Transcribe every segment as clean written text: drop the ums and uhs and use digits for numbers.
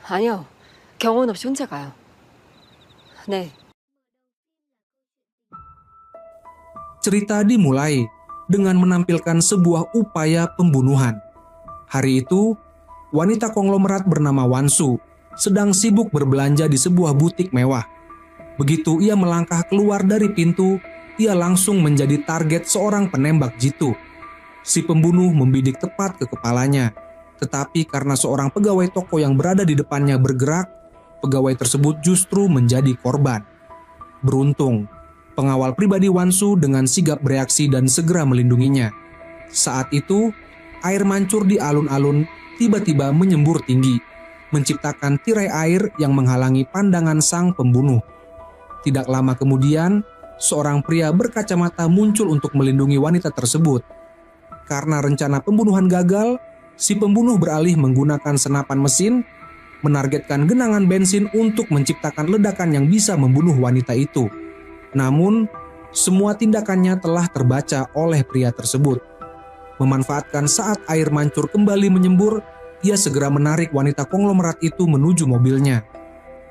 아니요. 경호원 없이 혼자 가요. 네. Cerita dimulai dengan menampilkan sebuah upaya pembunuhan. Hari itu, wanita konglomerat bernama Wansu sedang sibuk berbelanja di sebuah butik mewah. Begitu ia melangkah keluar dari pintu, ia langsung menjadi target seorang penembak jitu. Si pembunuh membidik tepat ke kepalanya, tetapi karena seorang pegawai toko yang berada di depannya bergerak, pegawai tersebut justru menjadi korban. Beruntung, pengawal pribadi Wansu dengan sigap bereaksi dan segera melindunginya. Saat itu, air mancur di alun-alun tiba-tiba menyembur tinggi, menciptakan tirai air yang menghalangi pandangan sang pembunuh. Tidak lama kemudian, seorang pria berkacamata muncul untuk melindungi wanita tersebut. Karena rencana pembunuhan gagal, si pembunuh beralih menggunakan senapan mesin, menargetkan genangan bensin untuk menciptakan ledakan yang bisa membunuh wanita itu. Namun, semua tindakannya telah terbaca oleh pria tersebut. Memanfaatkan saat air mancur kembali menyembur, ia segera menarik wanita konglomerat itu menuju mobilnya.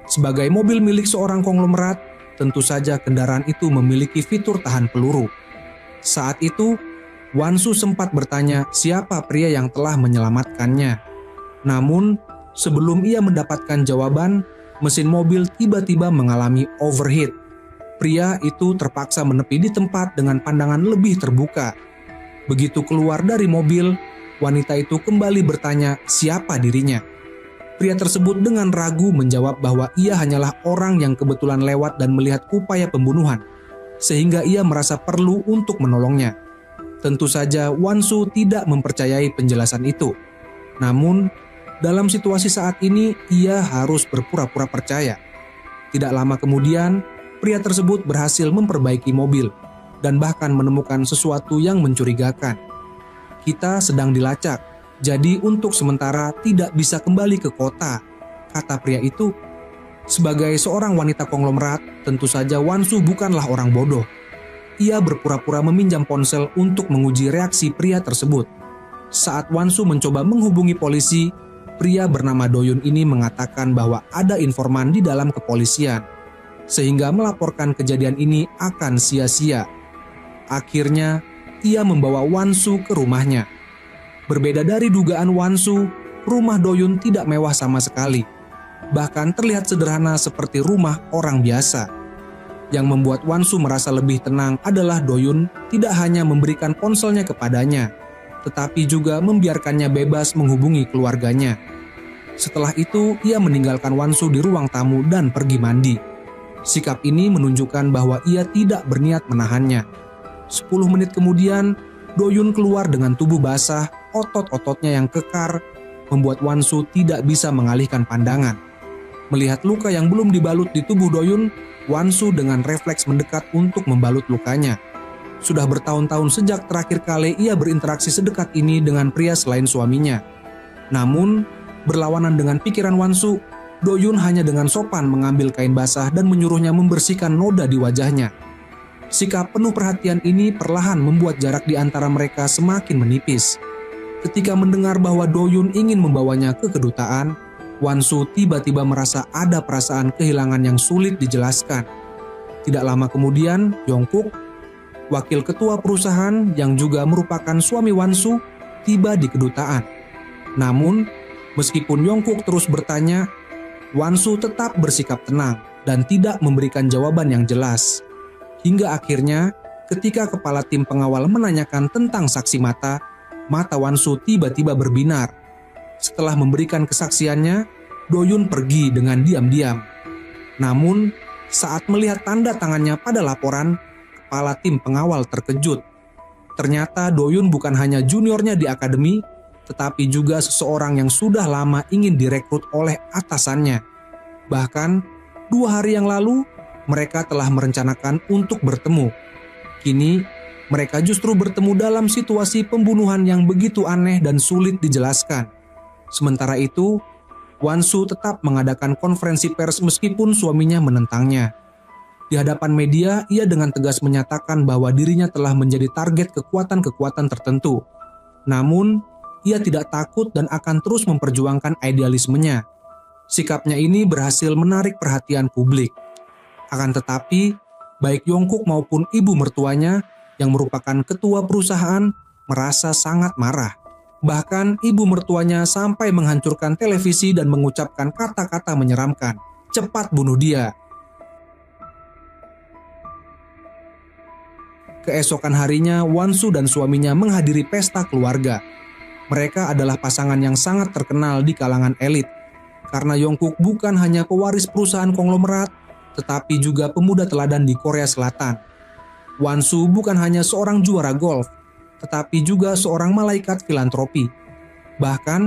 Sebagai mobil milik seorang konglomerat, tentu saja kendaraan itu memiliki fitur tahan peluru. Saat itu, Wansu sempat bertanya siapa pria yang telah menyelamatkannya. Namun, sebelum ia mendapatkan jawaban, mesin mobil tiba-tiba mengalami overheat. Pria itu terpaksa menepi di tempat dengan pandangan lebih terbuka. Begitu keluar dari mobil, wanita itu kembali bertanya siapa dirinya. Pria tersebut dengan ragu menjawab bahwa ia hanyalah orang yang kebetulan lewat dan melihat upaya pembunuhan, sehingga ia merasa perlu untuk menolongnya. Tentu saja Wansu tidak mempercayai penjelasan itu. Namun, dalam situasi saat ini ia harus berpura-pura percaya. Tidak lama kemudian, pria tersebut berhasil memperbaiki mobil dan bahkan menemukan sesuatu yang mencurigakan. Kita sedang dilacak, jadi untuk sementara tidak bisa kembali ke kota, kata pria itu. Sebagai seorang wanita konglomerat, tentu saja Wansu bukanlah orang bodoh. Ia berpura-pura meminjam ponsel untuk menguji reaksi pria tersebut. Saat Wansu mencoba menghubungi polisi, pria bernama Doyun ini mengatakan bahwa ada informan di dalam kepolisian, sehingga melaporkan kejadian ini akan sia-sia. Akhirnya, ia membawa Wansu ke rumahnya. Berbeda dari dugaan Wansu, rumah Doyun tidak mewah sama sekali. Bahkan terlihat sederhana seperti rumah orang biasa. Yang membuat Wansu merasa lebih tenang adalah Doyun tidak hanya memberikan ponselnya kepadanya, tetapi juga membiarkannya bebas menghubungi keluarganya. Setelah itu, ia meninggalkan Wansu di ruang tamu dan pergi mandi. Sikap ini menunjukkan bahwa ia tidak berniat menahannya. 10 menit kemudian, Doyun keluar dengan tubuh basah, otot-ototnya yang kekar, membuat Wansu tidak bisa mengalihkan pandangan. Melihat luka yang belum dibalut di tubuh Doyun, Wansu dengan refleks mendekat untuk membalut lukanya. Sudah bertahun-tahun sejak terakhir kali ia berinteraksi sedekat ini dengan pria selain suaminya. Namun, berlawanan dengan pikiran Wansu, Doyun hanya dengan sopan mengambil kain basah dan menyuruhnya membersihkan noda di wajahnya. Sikap penuh perhatian ini perlahan membuat jarak di antara mereka semakin menipis. Ketika mendengar bahwa Doyun ingin membawanya ke kedutaan, Wansu tiba-tiba merasa ada perasaan kehilangan yang sulit dijelaskan. Tidak lama kemudian, Yongkuk, wakil ketua perusahaan yang juga merupakan suami Wansu, tiba di kedutaan. Namun, meskipun Yongkuk terus bertanya, Wansu tetap bersikap tenang dan tidak memberikan jawaban yang jelas. Hingga akhirnya, ketika kepala tim pengawal menanyakan tentang saksi mata Wansu tiba-tiba berbinar. Setelah memberikan kesaksiannya, Doyun pergi dengan diam-diam. Namun, saat melihat tanda tangannya pada laporan, kepala tim pengawal terkejut. Ternyata Doyun bukan hanya juniornya di akademi, tetapi juga seseorang yang sudah lama ingin direkrut oleh atasannya. Bahkan, 2 hari yang lalu, mereka telah merencanakan untuk bertemu. Kini, mereka justru bertemu dalam situasi pembunuhan yang begitu aneh dan sulit dijelaskan. Sementara itu, Wansu tetap mengadakan konferensi pers meskipun suaminya menentangnya. Di hadapan media, ia dengan tegas menyatakan bahwa dirinya telah menjadi target kekuatan-kekuatan tertentu. Namun, ia tidak takut dan akan terus memperjuangkan idealismenya. Sikapnya ini berhasil menarik perhatian publik. Akan tetapi, baik Yongkook maupun ibu mertuanya yang merupakan ketua perusahaan merasa sangat marah. Bahkan ibu mertuanya sampai menghancurkan televisi dan mengucapkan kata-kata menyeramkan. Cepat bunuh dia. Keesokan harinya, Won-soo dan suaminya menghadiri pesta keluarga. Mereka adalah pasangan yang sangat terkenal di kalangan elit. Karena Yongkook bukan hanya pewaris perusahaan konglomerat, tetapi juga pemuda teladan di Korea Selatan. Won-soo bukan hanya seorang juara golf, tetapi juga seorang malaikat filantropi. Bahkan,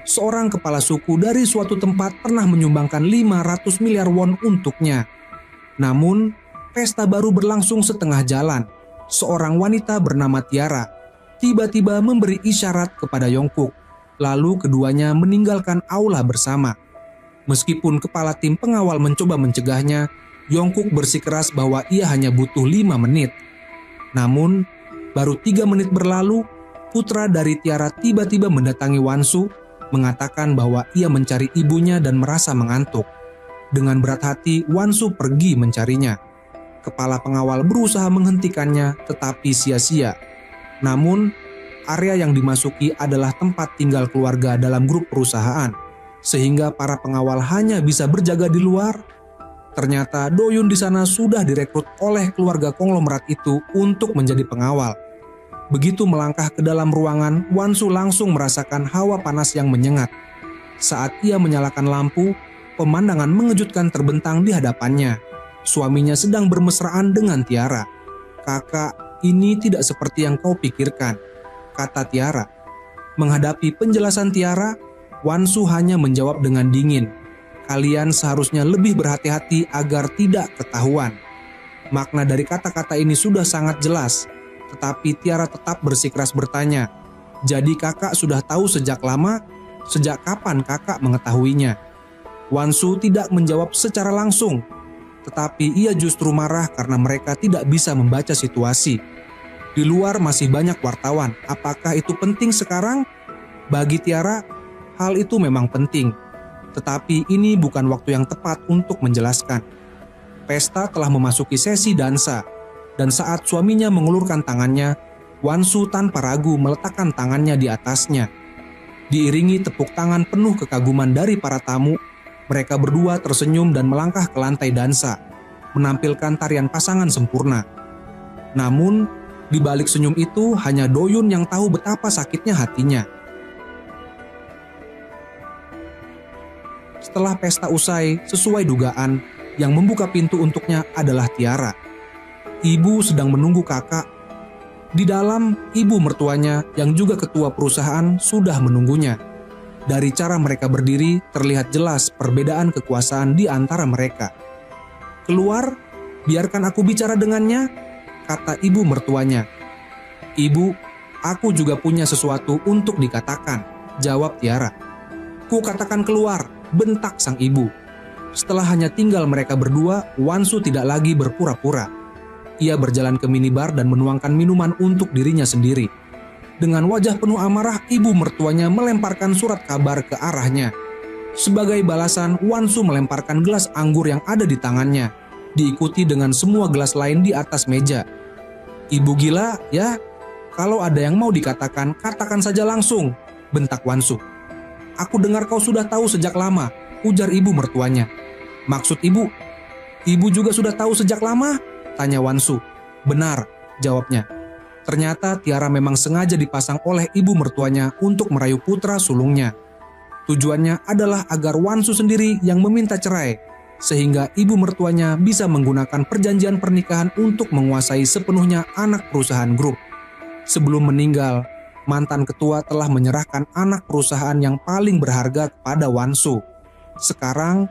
seorang kepala suku dari suatu tempat pernah menyumbangkan 500 miliar won untuknya. Namun, pesta baru berlangsung setengah jalan. Seorang wanita bernama Tiara tiba-tiba memberi isyarat kepada Yongkook. Lalu keduanya meninggalkan aula bersama. Meskipun kepala tim pengawal mencoba mencegahnya, Yongkook bersikeras bahwa ia hanya butuh 5 menit. Namun, baru 3 menit berlalu, putra dari Tiara tiba-tiba mendatangi Won-soo, mengatakan bahwa ia mencari ibunya dan merasa mengantuk. Dengan berat hati, Won-soo pergi mencarinya. Kepala pengawal berusaha menghentikannya, tetapi sia-sia. Namun, area yang dimasuki adalah tempat tinggal keluarga dalam grup perusahaan, sehingga para pengawal hanya bisa berjaga di luar. Ternyata Doyun di sana sudah direkrut oleh keluarga konglomerat itu untuk menjadi pengawal. Begitu melangkah ke dalam ruangan, Won-soo langsung merasakan hawa panas yang menyengat. Saat ia menyalakan lampu, pemandangan mengejutkan terbentang di hadapannya. Suaminya sedang bermesraan dengan Tiara. "Kakak, ini tidak seperti yang kau pikirkan," kata Tiara. Menghadapi penjelasan Tiara, Won-soo hanya menjawab dengan dingin, "Kalian seharusnya lebih berhati-hati agar tidak ketahuan." Makna dari kata-kata ini sudah sangat jelas, tetapi Tiara tetap bersikeras bertanya, "Jadi kakak sudah tahu sejak lama? Sejak kapan kakak mengetahuinya?" Won-soo tidak menjawab secara langsung, tetapi ia justru marah karena mereka tidak bisa membaca situasi. Di luar masih banyak wartawan, apakah itu penting sekarang? Bagi Tiara, hal itu memang penting. Tetapi ini bukan waktu yang tepat untuk menjelaskan. Pesta telah memasuki sesi dansa, dan saat suaminya mengulurkan tangannya, Won-soo tanpa ragu meletakkan tangannya di atasnya. Diiringi tepuk tangan penuh kekaguman dari para tamu, mereka berdua tersenyum dan melangkah ke lantai dansa, menampilkan tarian pasangan sempurna. Namun, di balik senyum itu hanya Doyun yang tahu betapa sakitnya hatinya. Setelah pesta usai, sesuai dugaan, yang membuka pintu untuknya adalah Tiara. Ibu sedang menunggu kakak. Di dalam, ibu mertuanya yang juga ketua perusahaan sudah menunggunya. Dari cara mereka berdiri, terlihat jelas perbedaan kekuasaan di antara mereka. "Keluar, biarkan aku bicara dengannya," kata ibu mertuanya. "Ibu, aku juga punya sesuatu untuk dikatakan," jawab Tiara. "Ku katakan keluar," bentak sang ibu. Setelah hanya tinggal mereka berdua, Won-soo tidak lagi berpura-pura. Ia berjalan ke minibar dan menuangkan minuman untuk dirinya sendiri. Dengan wajah penuh amarah, ibu mertuanya melemparkan surat kabar ke arahnya. Sebagai balasan, Won-soo melemparkan gelas anggur yang ada di tangannya, diikuti dengan semua gelas lain di atas meja. "Ibu gila, ya? Kalau ada yang mau dikatakan, katakan saja langsung," bentak Won-soo. "Aku dengar kau sudah tahu sejak lama," ujar ibu mertuanya. "Maksud ibu? Ibu juga sudah tahu sejak lama?" tanya Won-soo. "Benar," jawabnya. Ternyata Tiara memang sengaja dipasang oleh ibu mertuanya untuk merayu putra sulungnya. Tujuannya adalah agar Won-soo sendiri yang meminta cerai, sehingga ibu mertuanya bisa menggunakan perjanjian pernikahan untuk menguasai sepenuhnya anak perusahaan grup. Sebelum meninggal, mantan ketua telah menyerahkan anak perusahaan yang paling berharga kepada Won-soo. Sekarang,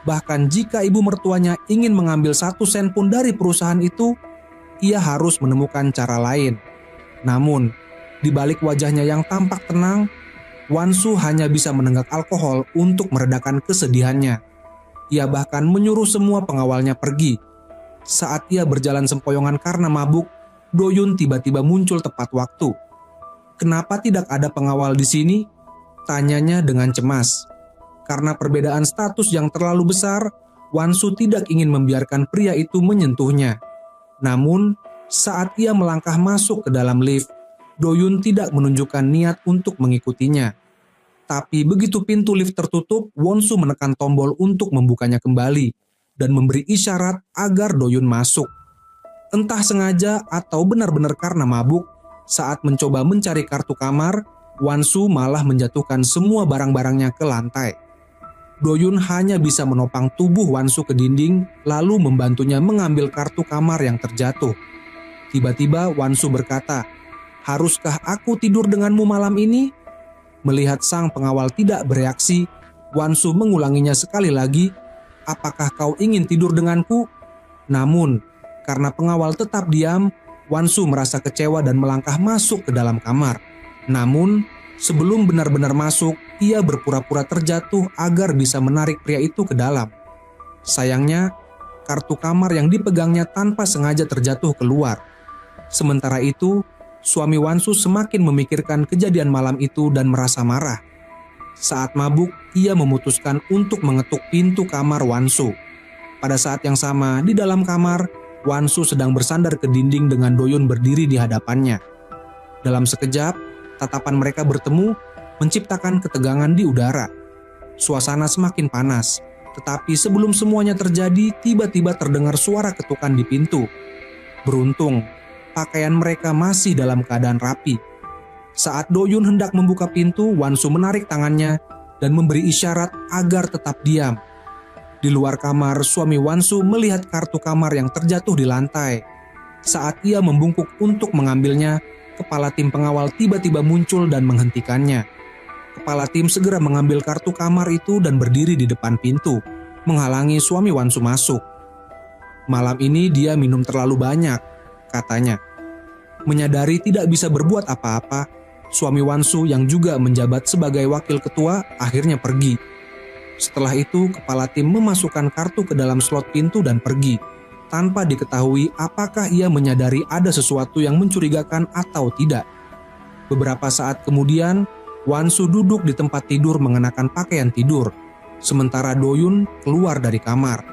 bahkan jika ibu mertuanya ingin mengambil 1 sen pun dari perusahaan itu, ia harus menemukan cara lain. Namun, di balik wajahnya yang tampak tenang, Won-soo hanya bisa menenggak alkohol untuk meredakan kesedihannya. Ia bahkan menyuruh semua pengawalnya pergi. Saat ia berjalan sempoyongan karena mabuk, Doyun tiba-tiba muncul tepat waktu. "Kenapa tidak ada pengawal di sini?" tanyanya dengan cemas. Karena perbedaan status yang terlalu besar, Wansu tidak ingin membiarkan pria itu menyentuhnya. Namun, saat ia melangkah masuk ke dalam lift, Do-yun tidak menunjukkan niat untuk mengikutinya. Tapi begitu pintu lift tertutup, Won-su menekan tombol untuk membukanya kembali dan memberi isyarat agar Do-yun masuk. Entah sengaja atau benar-benar karena mabuk, saat mencoba mencari kartu kamar, Won-su malah menjatuhkan semua barang-barangnya ke lantai. Do-yun hanya bisa menopang tubuh Won-su ke dinding lalu membantunya mengambil kartu kamar yang terjatuh. Tiba-tiba Won-su berkata, "Haruskah aku tidur denganmu malam ini?" Melihat sang pengawal tidak bereaksi, Won-su mengulanginya sekali lagi, "Apakah kau ingin tidur denganku?" Namun, karena pengawal tetap diam, Won-su merasa kecewa dan melangkah masuk ke dalam kamar. Namun, sebelum benar-benar masuk, ia berpura-pura terjatuh agar bisa menarik pria itu ke dalam. Sayangnya, kartu kamar yang dipegangnya tanpa sengaja terjatuh keluar. Sementara itu, suami Won-su semakin memikirkan kejadian malam itu dan merasa marah. Saat mabuk, ia memutuskan untuk mengetuk pintu kamar Won-su. Pada saat yang sama, di dalam kamar, Won-su sedang bersandar ke dinding dengan Do-yun berdiri di hadapannya. Dalam sekejap, tatapan mereka bertemu, menciptakan ketegangan di udara. Suasana semakin panas, tetapi sebelum semuanya terjadi, tiba-tiba terdengar suara ketukan di pintu. Beruntung, pakaian mereka masih dalam keadaan rapi. Saat Do-yun hendak membuka pintu, Won-su menarik tangannya dan memberi isyarat agar tetap diam. Di luar kamar, suami Won-su melihat kartu kamar yang terjatuh di lantai. Saat ia membungkuk untuk mengambilnya, kepala tim pengawal tiba-tiba muncul dan menghentikannya. Kepala tim segera mengambil kartu kamar itu dan berdiri di depan pintu, menghalangi suami Won-su masuk. "Malam ini dia minum terlalu banyak," katanya. Menyadari tidak bisa berbuat apa-apa, suami Won-su yang juga menjabat sebagai wakil ketua akhirnya pergi. Setelah itu, kepala tim memasukkan kartu ke dalam slot pintu dan pergi, tanpa diketahui apakah ia menyadari ada sesuatu yang mencurigakan atau tidak. Beberapa saat kemudian, Won-su duduk di tempat tidur mengenakan pakaian tidur, sementara Do-yun keluar dari kamar.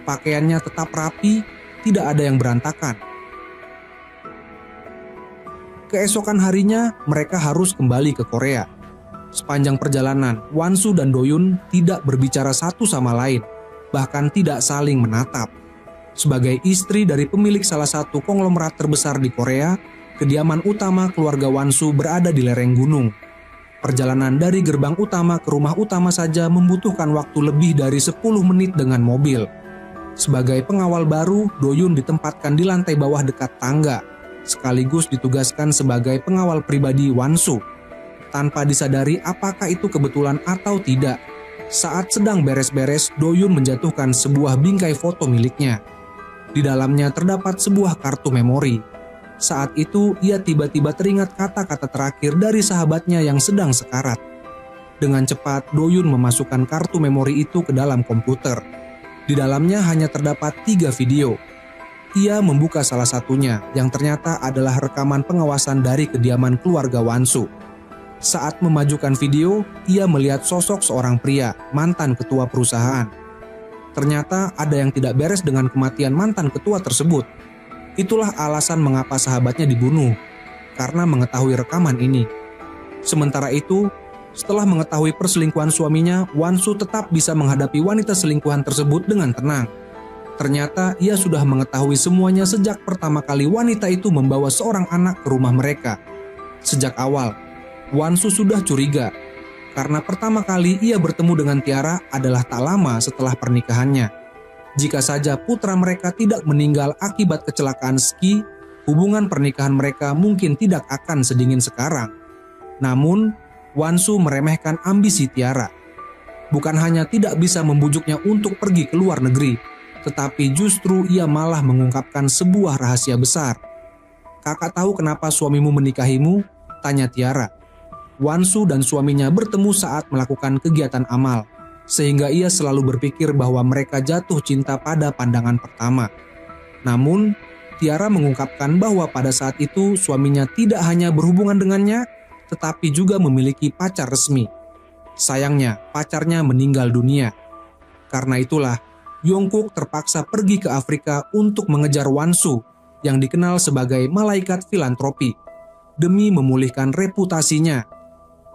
Pakaiannya tetap rapi, tidak ada yang berantakan. Keesokan harinya, mereka harus kembali ke Korea. Sepanjang perjalanan, Won-su dan Do-yun tidak berbicara satu sama lain, bahkan tidak saling menatap. Sebagai istri dari pemilik salah satu konglomerat terbesar di Korea, kediaman utama keluarga Won-su berada di lereng gunung. Perjalanan dari gerbang utama ke rumah utama saja membutuhkan waktu lebih dari 10 menit dengan mobil. Sebagai pengawal baru, Do-yun ditempatkan di lantai bawah dekat tangga, sekaligus ditugaskan sebagai pengawal pribadi Won-su. Tanpa disadari apakah itu kebetulan atau tidak, saat sedang beres-beres, Do-yun menjatuhkan sebuah bingkai foto miliknya. Di dalamnya terdapat sebuah kartu memori. Saat itu, ia tiba-tiba teringat kata-kata terakhir dari sahabatnya yang sedang sekarat. Dengan cepat, Do-yun memasukkan kartu memori itu ke dalam komputer. Di dalamnya hanya terdapat 3 video. Ia membuka salah satunya, yang ternyata adalah rekaman pengawasan dari kediaman keluarga Won-su. Saat memajukan video, ia melihat sosok seorang pria, mantan ketua perusahaan. Ternyata ada yang tidak beres dengan kematian mantan ketua tersebut. Itulah alasan mengapa sahabatnya dibunuh, karena mengetahui rekaman ini. Sementara itu, setelah mengetahui perselingkuhan suaminya, Won-su tetap bisa menghadapi wanita selingkuhan tersebut dengan tenang. Ternyata ia sudah mengetahui semuanya sejak pertama kali wanita itu membawa seorang anak ke rumah mereka. Sejak awal, Won-su sudah curiga, karena pertama kali ia bertemu dengan Tiara adalah tak lama setelah pernikahannya. Jika saja putra mereka tidak meninggal akibat kecelakaan ski, hubungan pernikahan mereka mungkin tidak akan sedingin sekarang. Namun, Won-su meremehkan ambisi Tiara. Bukan hanya tidak bisa membujuknya untuk pergi ke luar negeri, tetapi justru ia malah mengungkapkan sebuah rahasia besar. "Kakak tahu kenapa suamimu menikahimu?" tanya Tiara. Won-su dan suaminya bertemu saat melakukan kegiatan amal, sehingga ia selalu berpikir bahwa mereka jatuh cinta pada pandangan pertama. Namun, Tiara mengungkapkan bahwa pada saat itu suaminya tidak hanya berhubungan dengannya, tetapi juga memiliki pacar resmi. Sayangnya, pacarnya meninggal dunia. Karena itulah, Yongkook terpaksa pergi ke Afrika untuk mengejar Wonsu yang dikenal sebagai malaikat filantropi demi memulihkan reputasinya.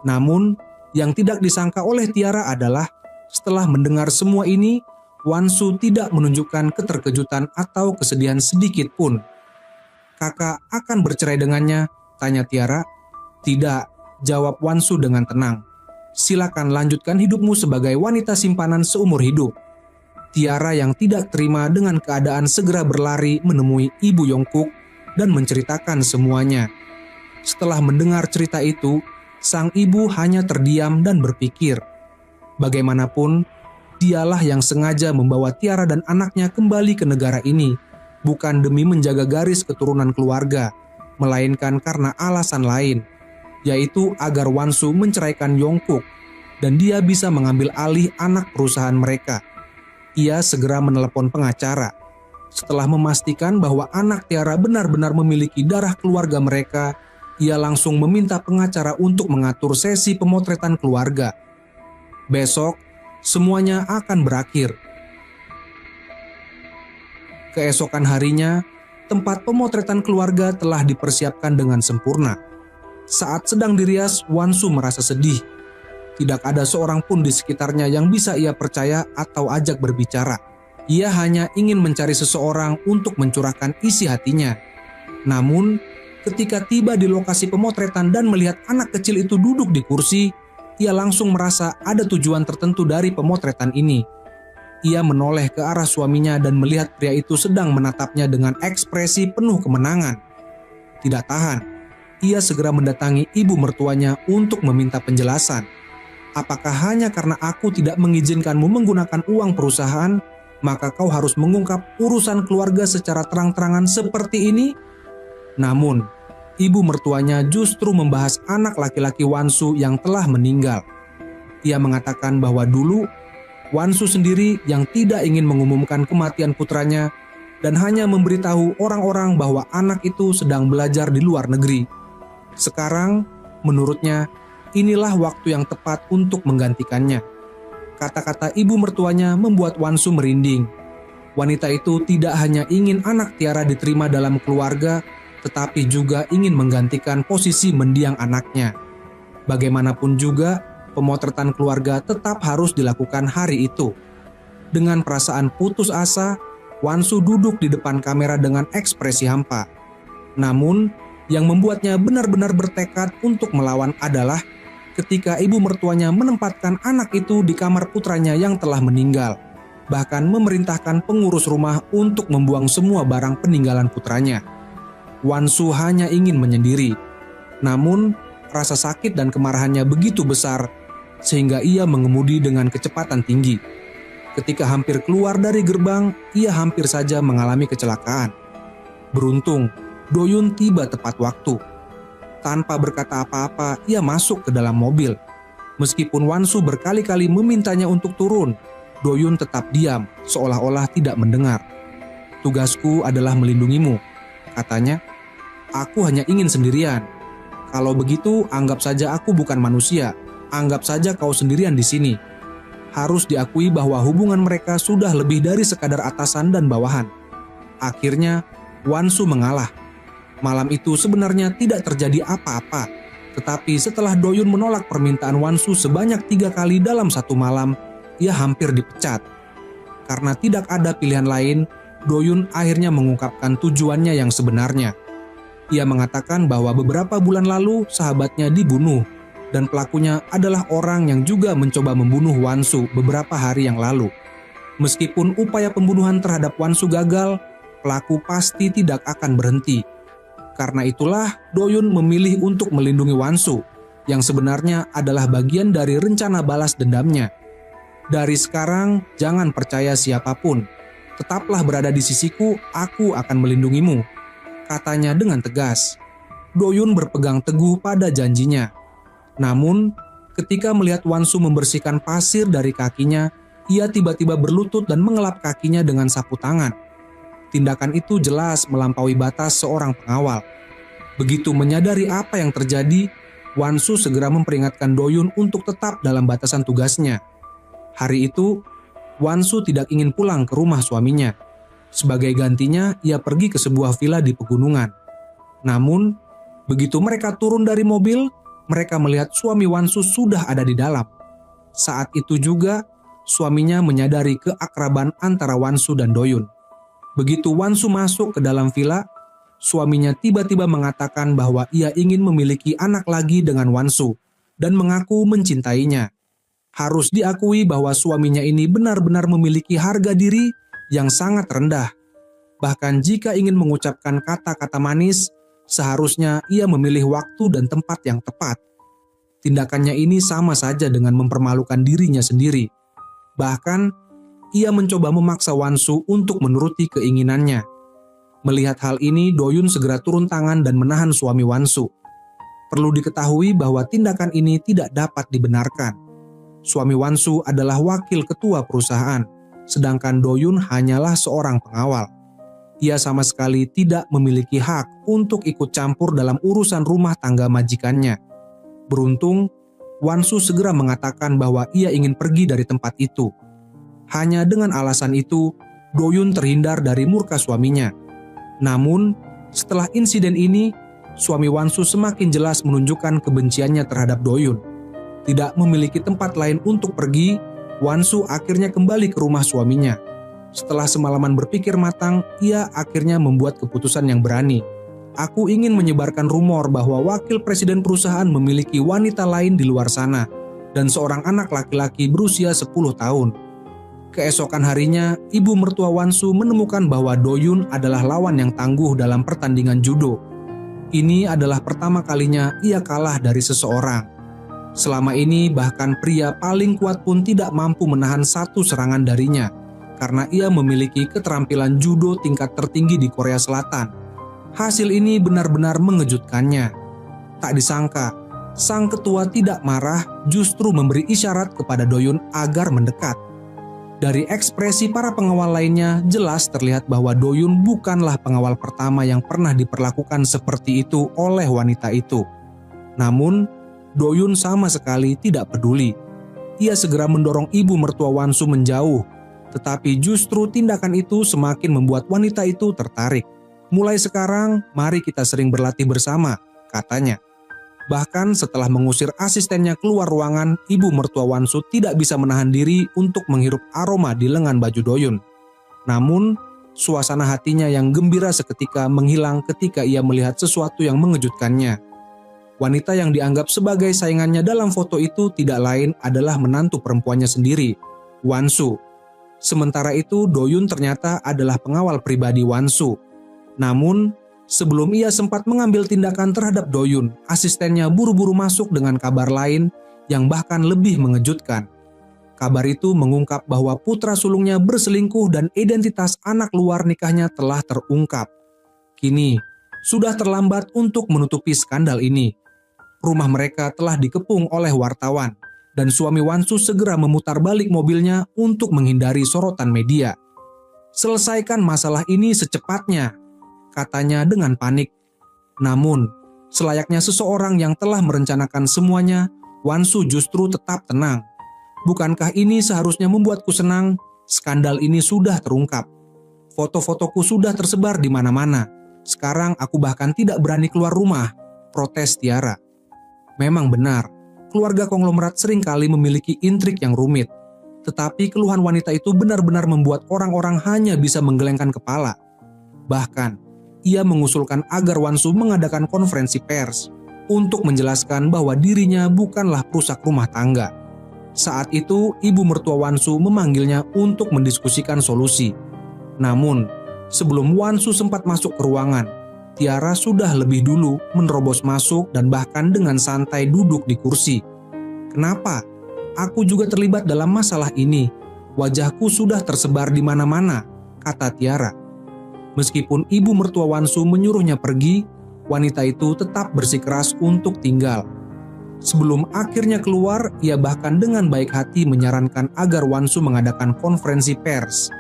Namun, yang tidak disangka oleh Tiara adalah setelah mendengar semua ini, Wonsu tidak menunjukkan keterkejutan atau kesedihan sedikit pun. "Kakak akan bercerai dengannya?" tanya Tiara. "Tidak," jawab Wonsu dengan tenang. "Silakan lanjutkan hidupmu sebagai wanita simpanan seumur hidup." Tiara yang tidak terima dengan keadaan segera berlari menemui ibu Yongkook dan menceritakan semuanya. Setelah mendengar cerita itu, sang ibu hanya terdiam dan berpikir. Bagaimanapun, dialah yang sengaja membawa Tiara dan anaknya kembali ke negara ini, bukan demi menjaga garis keturunan keluarga, melainkan karena alasan lain, yaitu agar Wonsu menceraikan Yongkook dan dia bisa mengambil alih anak perusahaan mereka. Ia segera menelepon pengacara. Setelah memastikan bahwa anak Tiara benar-benar memiliki darah keluarga mereka, ia langsung meminta pengacara untuk mengatur sesi pemotretan keluarga. Besok, semuanya akan berakhir. Keesokan harinya, tempat pemotretan keluarga telah dipersiapkan dengan sempurna. Saat sedang dirias, Wonsu merasa sedih. Tidak ada seorang pun di sekitarnya yang bisa ia percaya atau ajak berbicara. Ia hanya ingin mencari seseorang untuk mencurahkan isi hatinya. Namun, ketika tiba di lokasi pemotretan dan melihat anak kecil itu duduk di kursi, ia langsung merasa ada tujuan tertentu dari pemotretan ini. Ia menoleh ke arah suaminya dan melihat pria itu sedang menatapnya dengan ekspresi penuh kemenangan. Tidak tahan, ia segera mendatangi ibu mertuanya untuk meminta penjelasan. "Apakah hanya karena aku tidak mengizinkanmu menggunakan uang perusahaan, maka kau harus mengungkap urusan keluarga secara terang-terangan seperti ini?" Namun, ibu mertuanya justru membahas anak laki-laki Wonsu yang telah meninggal. Ia mengatakan bahwa dulu Wonsu sendiri yang tidak ingin mengumumkan kematian putranya dan hanya memberitahu orang-orang bahwa anak itu sedang belajar di luar negeri. Sekarang, menurutnya, inilah waktu yang tepat untuk menggantikannya. Kata-kata ibu mertuanya membuat Wonsu merinding. Wanita itu tidak hanya ingin anak Tiara diterima dalam keluarga, tetapi juga ingin menggantikan posisi mendiang anaknya. Bagaimanapun juga, pemotretan keluarga tetap harus dilakukan hari itu. Dengan perasaan putus asa, Wonsu duduk di depan kamera dengan ekspresi hampa. Namun, yang membuatnya benar-benar bertekad untuk melawan adalah ketika ibu mertuanya menempatkan anak itu di kamar putranya yang telah meninggal, bahkan memerintahkan pengurus rumah untuk membuang semua barang peninggalan putranya. Wonsu hanya ingin menyendiri, namun rasa sakit dan kemarahannya begitu besar sehingga ia mengemudi dengan kecepatan tinggi. Ketika hampir keluar dari gerbang, ia hampir saja mengalami kecelakaan. Beruntung, Do-yun tiba tepat waktu. Tanpa berkata apa-apa, ia masuk ke dalam mobil. Meskipun Wonsu berkali-kali memintanya untuk turun, Do-yun tetap diam, seolah-olah tidak mendengar. "Tugasku adalah melindungimu," katanya. "Aku hanya ingin sendirian. Kalau begitu, anggap saja aku bukan manusia. Anggap saja kau sendirian di sini." Harus diakui bahwa hubungan mereka sudah lebih dari sekadar atasan dan bawahan. Akhirnya, Wonsu mengalah. Malam itu sebenarnya tidak terjadi apa-apa, tetapi setelah Do-yun menolak permintaan Wonsu sebanyak 3 kali dalam satu malam, ia hampir dipecat. Karena tidak ada pilihan lain, Do-yun akhirnya mengungkapkan tujuannya yang sebenarnya. Ia mengatakan bahwa beberapa bulan lalu sahabatnya dibunuh, dan pelakunya adalah orang yang juga mencoba membunuh Wonsu beberapa hari yang lalu. Meskipun upaya pembunuhan terhadap Wonsu gagal, pelaku pasti tidak akan berhenti. Karena itulah Do-yun memilih untuk melindungi Wonsu, yang sebenarnya adalah bagian dari rencana balas dendamnya. "Dari sekarang, jangan percaya siapapun. Tetaplah berada di sisiku, aku akan melindungimu," katanya dengan tegas. Do-yun berpegang teguh pada janjinya. Namun, ketika melihat Wonsu membersihkan pasir dari kakinya, ia tiba-tiba berlutut dan mengelap kakinya dengan sapu tangan. Tindakan itu jelas melampaui batas seorang pengawal. Begitu menyadari apa yang terjadi, Wansu segera memperingatkan Doyun untuk tetap dalam batasan tugasnya. Hari itu, Wansu tidak ingin pulang ke rumah suaminya. Sebagai gantinya, ia pergi ke sebuah villa di pegunungan. Namun, begitu mereka turun dari mobil, mereka melihat suami Wansu sudah ada di dalam. Saat itu juga, suaminya menyadari keakraban antara Wansu dan Doyun. Begitu Wansu masuk ke dalam villa, suaminya tiba-tiba mengatakan bahwa ia ingin memiliki anak lagi dengan Wansu dan mengaku mencintainya. Harus diakui bahwa suaminya ini benar-benar memiliki harga diri yang sangat rendah. Bahkan jika ingin mengucapkan kata-kata manis, seharusnya ia memilih waktu dan tempat yang tepat. Tindakannya ini sama saja dengan mempermalukan dirinya sendiri. Bahkan, ia mencoba memaksa Wansu untuk menuruti keinginannya. Melihat hal ini, Doyun segera turun tangan dan menahan suami Wansu. Perlu diketahui bahwa tindakan ini tidak dapat dibenarkan. Suami Wansu adalah wakil ketua perusahaan, sedangkan Doyun hanyalah seorang pengawal. Ia sama sekali tidak memiliki hak untuk ikut campur dalam urusan rumah tangga majikannya. Beruntung, Wansu segera mengatakan bahwa ia ingin pergi dari tempat itu. Hanya dengan alasan itu, Doyun terhindar dari murka suaminya. Namun, setelah insiden ini, suami Wansu semakin jelas menunjukkan kebenciannya terhadap Doyun. Tidak memiliki tempat lain untuk pergi, Wansu akhirnya kembali ke rumah suaminya. Setelah semalaman berpikir matang, ia akhirnya membuat keputusan yang berani. Aku ingin menyebarkan rumor bahwa wakil presiden perusahaan memiliki wanita lain di luar sana dan seorang anak laki-laki berusia 10 tahun. Keesokan harinya, ibu mertua Wansu menemukan bahwa Doyun adalah lawan yang tangguh dalam pertandingan judo. Ini adalah pertama kalinya ia kalah dari seseorang. Selama ini bahkan pria paling kuat pun tidak mampu menahan satu serangan darinya karena ia memiliki keterampilan judo tingkat tertinggi di Korea Selatan. Hasil ini benar-benar mengejutkannya. Tak disangka, sang ketua tidak marah, justru memberi isyarat kepada Doyun agar mendekat. Dari ekspresi para pengawal lainnya, jelas terlihat bahwa Doyun bukanlah pengawal pertama yang pernah diperlakukan seperti itu oleh wanita itu. Namun, Doyun sama sekali tidak peduli. Ia segera mendorong ibu mertua Wansu menjauh, tetapi justru tindakan itu semakin membuat wanita itu tertarik. Mulai sekarang, mari kita sering berlatih bersama, katanya. Bahkan setelah mengusir asistennya keluar ruangan, ibu mertua Wansu tidak bisa menahan diri untuk menghirup aroma di lengan baju Doyun. Namun, suasana hatinya yang gembira seketika menghilang ketika ia melihat sesuatu yang mengejutkannya. Wanita yang dianggap sebagai saingannya dalam foto itu tidak lain adalah menantu perempuannya sendiri, Wansu. Sementara itu, Doyun ternyata adalah pengawal pribadi Wansu. Namun, sebelum ia sempat mengambil tindakan terhadap Doyun, asistennya buru-buru masuk dengan kabar lain yang bahkan lebih mengejutkan. Kabar itu mengungkap bahwa putra sulungnya berselingkuh dan identitas anak luar nikahnya telah terungkap. Kini, sudah terlambat untuk menutupi skandal ini. Rumah mereka telah dikepung oleh wartawan, dan suami Wansu segera memutar balik mobilnya untuk menghindari sorotan media. "Selesaikan masalah ini secepatnya," katanya dengan panik. Namun, selayaknya seseorang yang telah merencanakan semuanya, Wansu justru tetap tenang. "Bukankah ini seharusnya membuatku senang? Skandal ini sudah terungkap. Foto-fotoku sudah tersebar di mana-mana. Sekarang aku bahkan tidak berani keluar rumah," protes Tiara. Memang benar, keluarga konglomerat seringkali memiliki intrik yang rumit. Tetapi keluhan wanita itu benar-benar membuat orang-orang hanya bisa menggelengkan kepala. Bahkan, ia mengusulkan agar Wansu mengadakan konferensi pers untuk menjelaskan bahwa dirinya bukanlah perusak rumah tangga. Saat itu, ibu mertua Wansu memanggilnya untuk mendiskusikan solusi. Namun, sebelum Wansu sempat masuk ke ruangan, Tiara sudah lebih dulu menerobos masuk dan bahkan dengan santai duduk di kursi. "Kenapa? Aku juga terlibat dalam masalah ini. Wajahku sudah tersebar di mana-mana," kata Tiara. Meskipun ibu mertua Wansu menyuruhnya pergi, wanita itu tetap bersikeras untuk tinggal. Sebelum akhirnya keluar, ia bahkan dengan baik hati menyarankan agar Wansu mengadakan konferensi pers.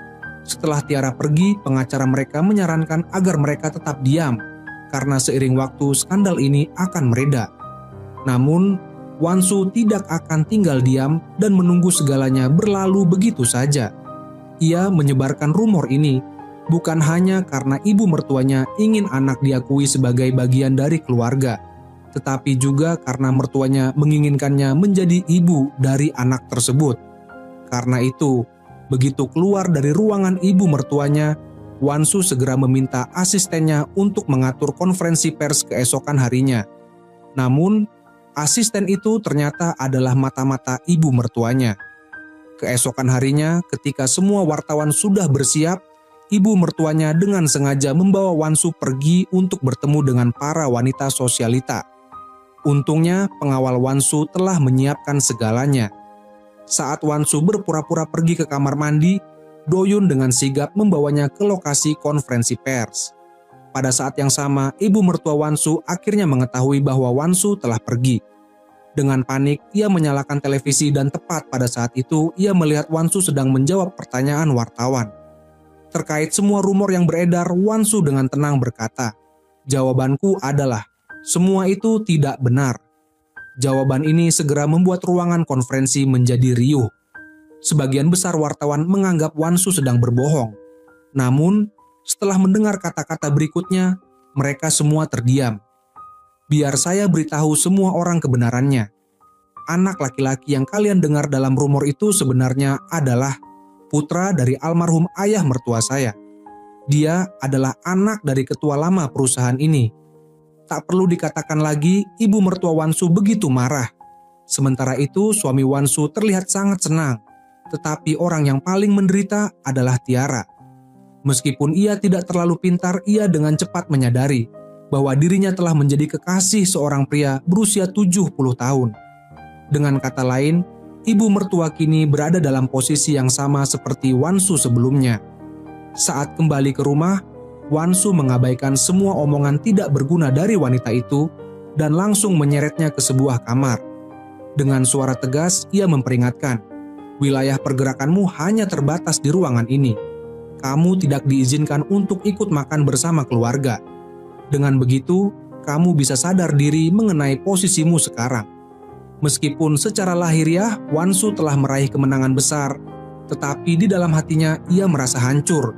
Setelah Tiara pergi, pengacara mereka menyarankan agar mereka tetap diam, karena seiring waktu skandal ini akan mereda. Namun, Wansu tidak akan tinggal diam dan menunggu segalanya berlalu begitu saja. Ia menyebarkan rumor ini bukan hanya karena ibu mertuanya ingin anak diakui sebagai bagian dari keluarga, tetapi juga karena mertuanya menginginkannya menjadi ibu dari anak tersebut. Karena itu, begitu keluar dari ruangan ibu mertuanya, Wansu segera meminta asistennya untuk mengatur konferensi pers keesokan harinya. Namun, asisten itu ternyata adalah mata-mata ibu mertuanya. Keesokan harinya, ketika semua wartawan sudah bersiap, ibu mertuanya dengan sengaja membawa Wansu pergi untuk bertemu dengan para wanita sosialita. Untungnya, pengawal Wansu telah menyiapkan segalanya. Saat Wansu berpura-pura pergi ke kamar mandi, Doyun dengan sigap membawanya ke lokasi konferensi pers. Pada saat yang sama, ibu mertua Wansu akhirnya mengetahui bahwa Wansu telah pergi. Dengan panik, ia menyalakan televisi dan tepat pada saat itu ia melihat Wansu sedang menjawab pertanyaan wartawan. Terkait semua rumor yang beredar, Wansu dengan tenang berkata, "Jawabanku adalah, semua itu tidak benar." Jawaban ini segera membuat ruangan konferensi menjadi riuh. Sebagian besar wartawan menganggap Wansu sedang berbohong. Namun, setelah mendengar kata-kata berikutnya, mereka semua terdiam. "Biar saya beritahu semua orang kebenarannya. Anak laki-laki yang kalian dengar dalam rumor itu sebenarnya adalah putra dari almarhum ayah mertua saya. Dia adalah anak dari ketua lama perusahaan ini." Tak perlu dikatakan lagi, ibu mertua Wansu begitu marah. Sementara itu, suami Wansu terlihat sangat senang. Tetapi orang yang paling menderita adalah Tiara. Meskipun ia tidak terlalu pintar, ia dengan cepat menyadari bahwa dirinya telah menjadi kekasih seorang pria berusia 70 tahun. Dengan kata lain, ibu mertua kini berada dalam posisi yang sama seperti Wansu sebelumnya. Saat kembali ke rumah, Wansu mengabaikan semua omongan tidak berguna dari wanita itu dan langsung menyeretnya ke sebuah kamar. Dengan suara tegas, ia memperingatkan, "Wilayah pergerakanmu hanya terbatas di ruangan ini. Kamu tidak diizinkan untuk ikut makan bersama keluarga. Dengan begitu, kamu bisa sadar diri mengenai posisimu sekarang." Meskipun secara lahiriah Wansu telah meraih kemenangan besar, tetapi di dalam hatinya ia merasa hancur.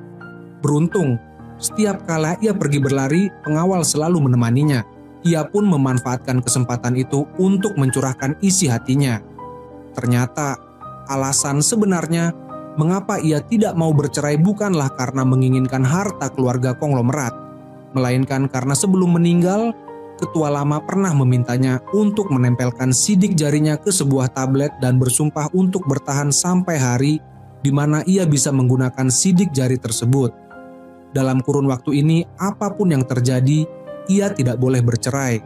Beruntung, setiap kala ia pergi berlari, pengawal selalu menemaninya. Ia pun memanfaatkan kesempatan itu untuk mencurahkan isi hatinya. Ternyata, alasan sebenarnya mengapa ia tidak mau bercerai bukanlah karena menginginkan harta keluarga konglomerat, melainkan karena sebelum meninggal, ketua lama pernah memintanya untuk menempelkan sidik jarinya ke sebuah tablet dan bersumpah untuk bertahan sampai hari di mana ia bisa menggunakan sidik jari tersebut. Dalam kurun waktu ini, apapun yang terjadi, ia tidak boleh bercerai.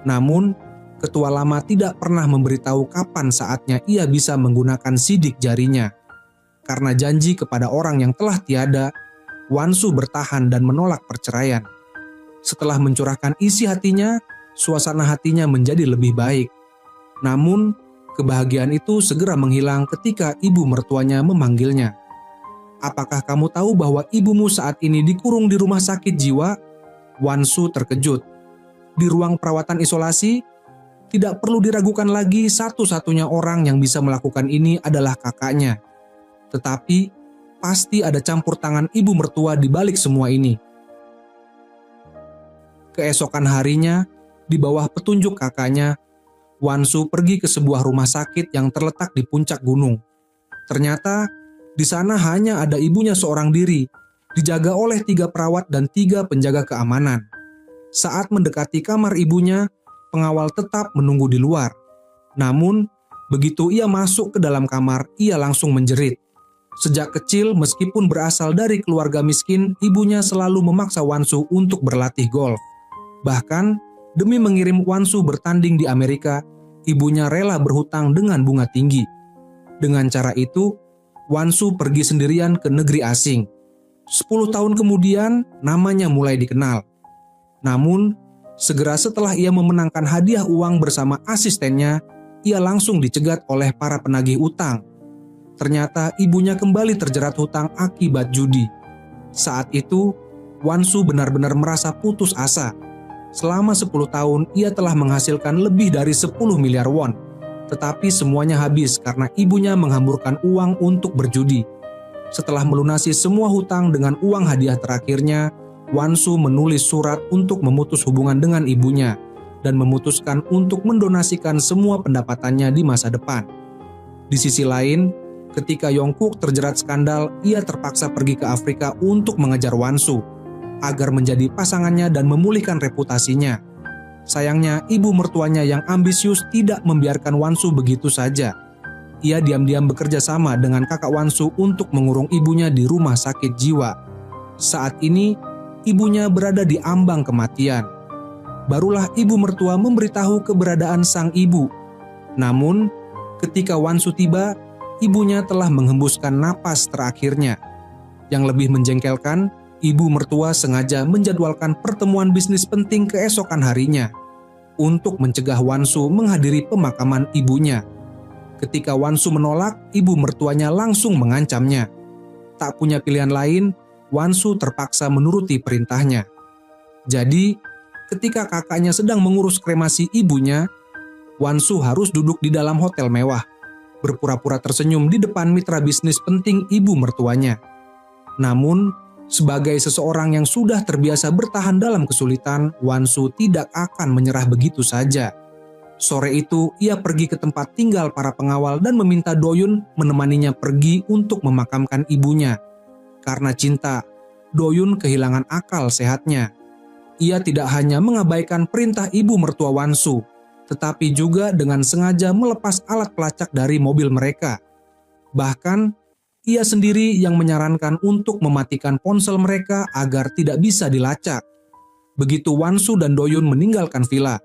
Namun, ketua lama tidak pernah memberitahu kapan saatnya ia bisa menggunakan sidik jarinya. Karena janji kepada orang yang telah tiada, Wansu bertahan dan menolak perceraian. Setelah mencurahkan isi hatinya, suasana hatinya menjadi lebih baik. Namun, kebahagiaan itu segera menghilang ketika ibu mertuanya memanggilnya. "Apakah kamu tahu bahwa ibumu saat ini dikurung di rumah sakit jiwa?" Wansu terkejut. Di ruang perawatan isolasi, tidak perlu diragukan lagi satu-satunya orang yang bisa melakukan ini adalah kakaknya. Tetapi, pasti ada campur tangan ibu mertua di balik semua ini. Keesokan harinya, di bawah petunjuk kakaknya, Wansu pergi ke sebuah rumah sakit yang terletak di puncak gunung. Ternyata, di sana hanya ada ibunya seorang diri, dijaga oleh 3 perawat dan 3 penjaga keamanan. Saat mendekati kamar ibunya, pengawal tetap menunggu di luar. Namun, begitu ia masuk ke dalam kamar, ia langsung menjerit. Sejak kecil, meskipun berasal dari keluarga miskin, ibunya selalu memaksa Wansu untuk berlatih golf. Bahkan, demi mengirim Wansu bertanding di Amerika, ibunya rela berhutang dengan bunga tinggi. Dengan cara itu, Wansu pergi sendirian ke negeri asing. 10 tahun kemudian, namanya mulai dikenal. Namun, segera setelah ia memenangkan hadiah uang bersama asistennya, ia langsung dicegat oleh para penagih utang. Ternyata ibunya kembali terjerat hutang akibat judi. Saat itu, Wansu benar-benar merasa putus asa. Selama 10 tahun ia telah menghasilkan lebih dari 10 miliar won. Tetapi semuanya habis karena ibunya menghamburkan uang untuk berjudi. Setelah melunasi semua hutang dengan uang hadiah terakhirnya, Wan-su menulis surat untuk memutus hubungan dengan ibunya dan memutuskan untuk mendonasikan semua pendapatannya di masa depan. Di sisi lain, ketika Yongkook terjerat skandal, ia terpaksa pergi ke Afrika untuk mengejar Wan-su agar menjadi pasangannya dan memulihkan reputasinya. Sayangnya, ibu mertuanya yang ambisius tidak membiarkan Wan-su begitu saja. Ia diam-diam bekerja sama dengan kakak Wan-su untuk mengurung ibunya di rumah sakit jiwa. Saat ini, ibunya berada di ambang kematian. Barulah ibu mertua memberitahu keberadaan sang ibu. Namun, ketika Wan-su tiba, ibunya telah menghembuskan napas terakhirnya. Yang lebih menjengkelkan, ibu mertua sengaja menjadwalkan pertemuan bisnis penting keesokan harinya untuk mencegah Wan-su menghadiri pemakaman ibunya. Ketika Wan-su menolak, ibu mertuanya langsung mengancamnya. Tak punya pilihan lain, Wan-su terpaksa menuruti perintahnya. Jadi, ketika kakaknya sedang mengurus kremasi ibunya, Wan-su harus duduk di dalam hotel mewah, berpura-pura tersenyum di depan mitra bisnis penting ibu mertuanya. Namun, sebagai seseorang yang sudah terbiasa bertahan dalam kesulitan, Wan-su tidak akan menyerah begitu saja. Sore itu, ia pergi ke tempat tinggal para pengawal dan meminta Do-yun menemaninya pergi untuk memakamkan ibunya. Karena cinta, Do-yun kehilangan akal sehatnya. Ia tidak hanya mengabaikan perintah ibu mertua Wan-su, tetapi juga dengan sengaja melepas alat pelacak dari mobil mereka. Bahkan, ia sendiri yang menyarankan untuk mematikan ponsel mereka agar tidak bisa dilacak. Begitu Wan-su dan Do-yun meninggalkan villa,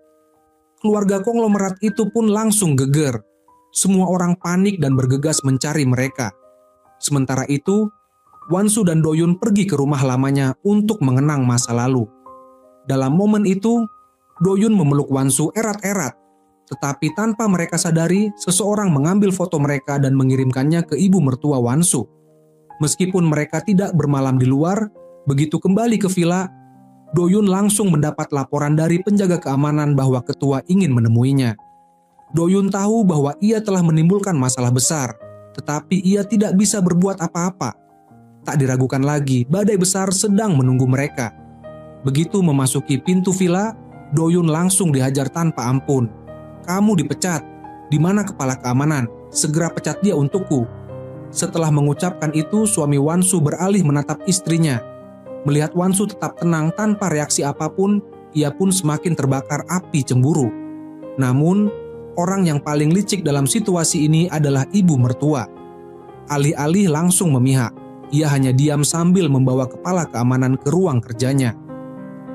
keluarga konglomerat itu pun langsung geger. Semua orang panik dan bergegas mencari mereka. Sementara itu, Wan-su dan Do-yun pergi ke rumah lamanya untuk mengenang masa lalu. Dalam momen itu, Do-yun memeluk Wan-su erat-erat. Tetapi tanpa mereka sadari, seseorang mengambil foto mereka dan mengirimkannya ke ibu mertua Wan-su. Meskipun mereka tidak bermalam di luar, begitu kembali ke villa, Do-yun langsung mendapat laporan dari penjaga keamanan bahwa ketua ingin menemuinya. Do-yun tahu bahwa ia telah menimbulkan masalah besar, tetapi ia tidak bisa berbuat apa-apa. Tak diragukan lagi, badai besar sedang menunggu mereka. Begitu memasuki pintu villa, Do-yun langsung dihajar tanpa ampun. "Kamu dipecat. Di mana kepala keamanan? Segera pecat dia untukku." Setelah mengucapkan itu, suami Wan-su beralih menatap istrinya. Melihat Wan-su tetap tenang tanpa reaksi apapun, ia pun semakin terbakar api cemburu. Namun, orang yang paling licik dalam situasi ini adalah ibu mertua. Alih-alih langsung memihak, ia hanya diam sambil membawa kepala keamanan ke ruang kerjanya.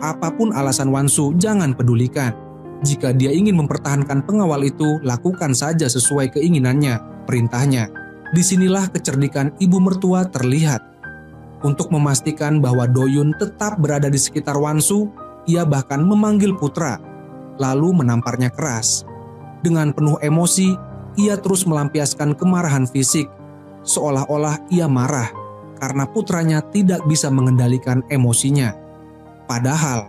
Apapun alasan Wan-su, jangan pedulikan. Jika dia ingin mempertahankan pengawal itu, lakukan saja sesuai keinginannya, perintahnya. Disinilah kecerdikan ibu mertua terlihat. Untuk memastikan bahwa Do-yun tetap berada di sekitar Wan-su, ia bahkan memanggil putra, lalu menamparnya keras. Dengan penuh emosi, ia terus melampiaskan kemarahan fisik, seolah-olah ia marah karena putranya tidak bisa mengendalikan emosinya. Padahal,